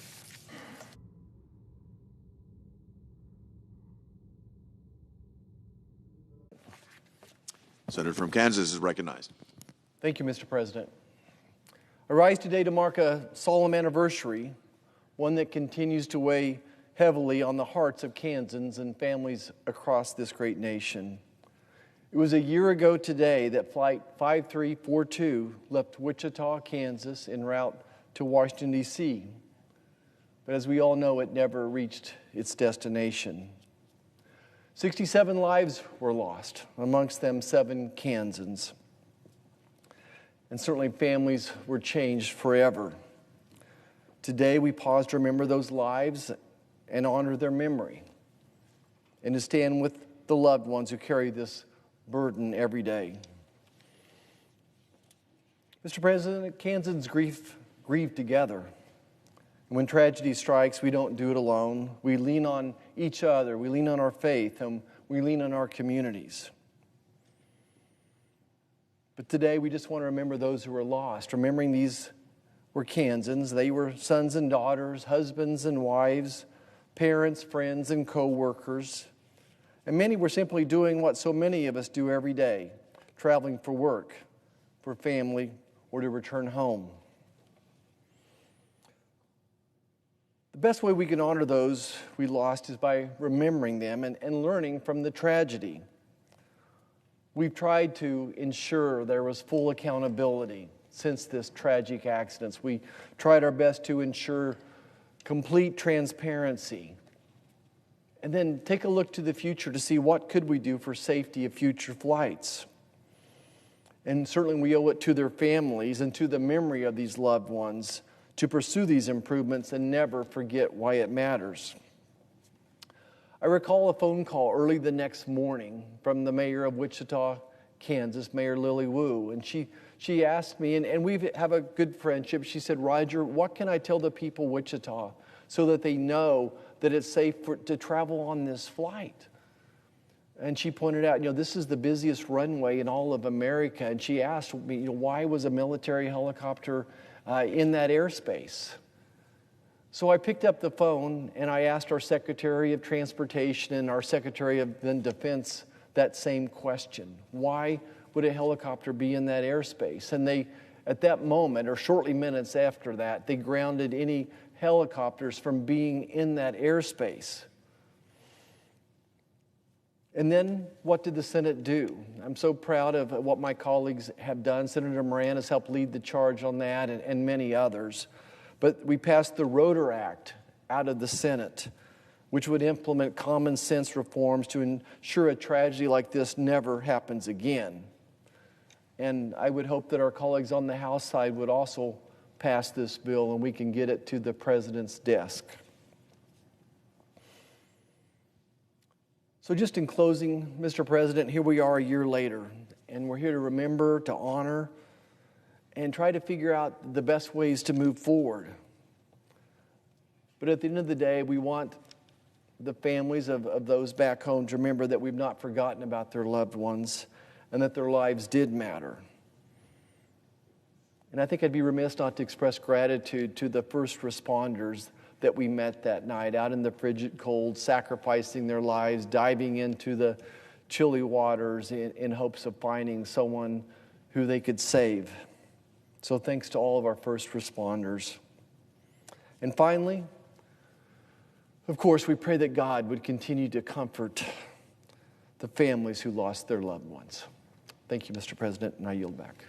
Senator from Kansas is recognized. Thank you, Mr. President. I rise today to mark a solemn anniversary, one that continues to weigh heavily on the hearts of Kansans and families across this great nation. It was a year ago today that Flight 5342 left Wichita, Kansas, en route to Washington, D.C. But as we all know, it never reached its destination. 67 lives were lost, amongst them 7 Kansans. And certainly families were changed forever. Today we pause to remember those lives and honor their memory, and to stand with the loved ones who carry this burden every day. Mr. President, Kansans grieve together. And when tragedy strikes, we don't do it alone. We lean on each other, we lean on our faith, and we lean on our communities. But today we just want to remember those who were lost, remembering these were Kansans. They were sons and daughters, husbands and wives, parents, friends, and co-workers. And many were simply doing what so many of us do every day, traveling for work, for family, or to return home. The best way we can honor those we lost is by remembering them and learning from the tragedy. We've tried to ensure there was full accountability since this tragic accident. We tried our best to ensure complete transparency. And then take a look to the future to see what could we do for safety of future flights. And certainly we owe it to their families and to the memory of these loved ones to pursue these improvements and never forget why it matters. I recall a phone call early the next morning from the mayor of Wichita, Kansas, Mayor Lily Wu, and she asked me, and we have a good friendship. She said, "Roger, what can I tell the people of Wichita so that they know that it's safe to travel on this flight?" And she pointed out, this is the busiest runway in all of America. And she asked me, why was a military helicopter in that airspace? So I picked up the phone and I asked our Secretary of Transportation and our Secretary of Defense that same question. Why would a helicopter be in that airspace? And they, at that moment, or shortly minutes after that, they grounded any helicopters from being in that airspace. And then what did the Senate do? I'm so proud of what my colleagues have done. Senator Moran has helped lead the charge on that and many others. But we passed the Rotor Act out of the Senate, which would implement common sense reforms to ensure a tragedy like this never happens again. And I would hope that our colleagues on the House side would also pass this bill and we can get it to the President's desk. So just in closing, Mr. President, here we are a year later, and we're here to remember, to honor, and try to figure out the best ways to move forward. But at the end of the day, we want the families of those back home to remember that we've not forgotten about their loved ones and that their lives did matter. And I think I'd be remiss not to express gratitude to the first responders that we met that night out in the frigid cold, sacrificing their lives, diving into the chilly waters in hopes of finding someone who they could save. So thanks to all of our first responders. And finally, of course, we pray that God would continue to comfort the families who lost their loved ones. Thank you, Mr. President, and I yield back.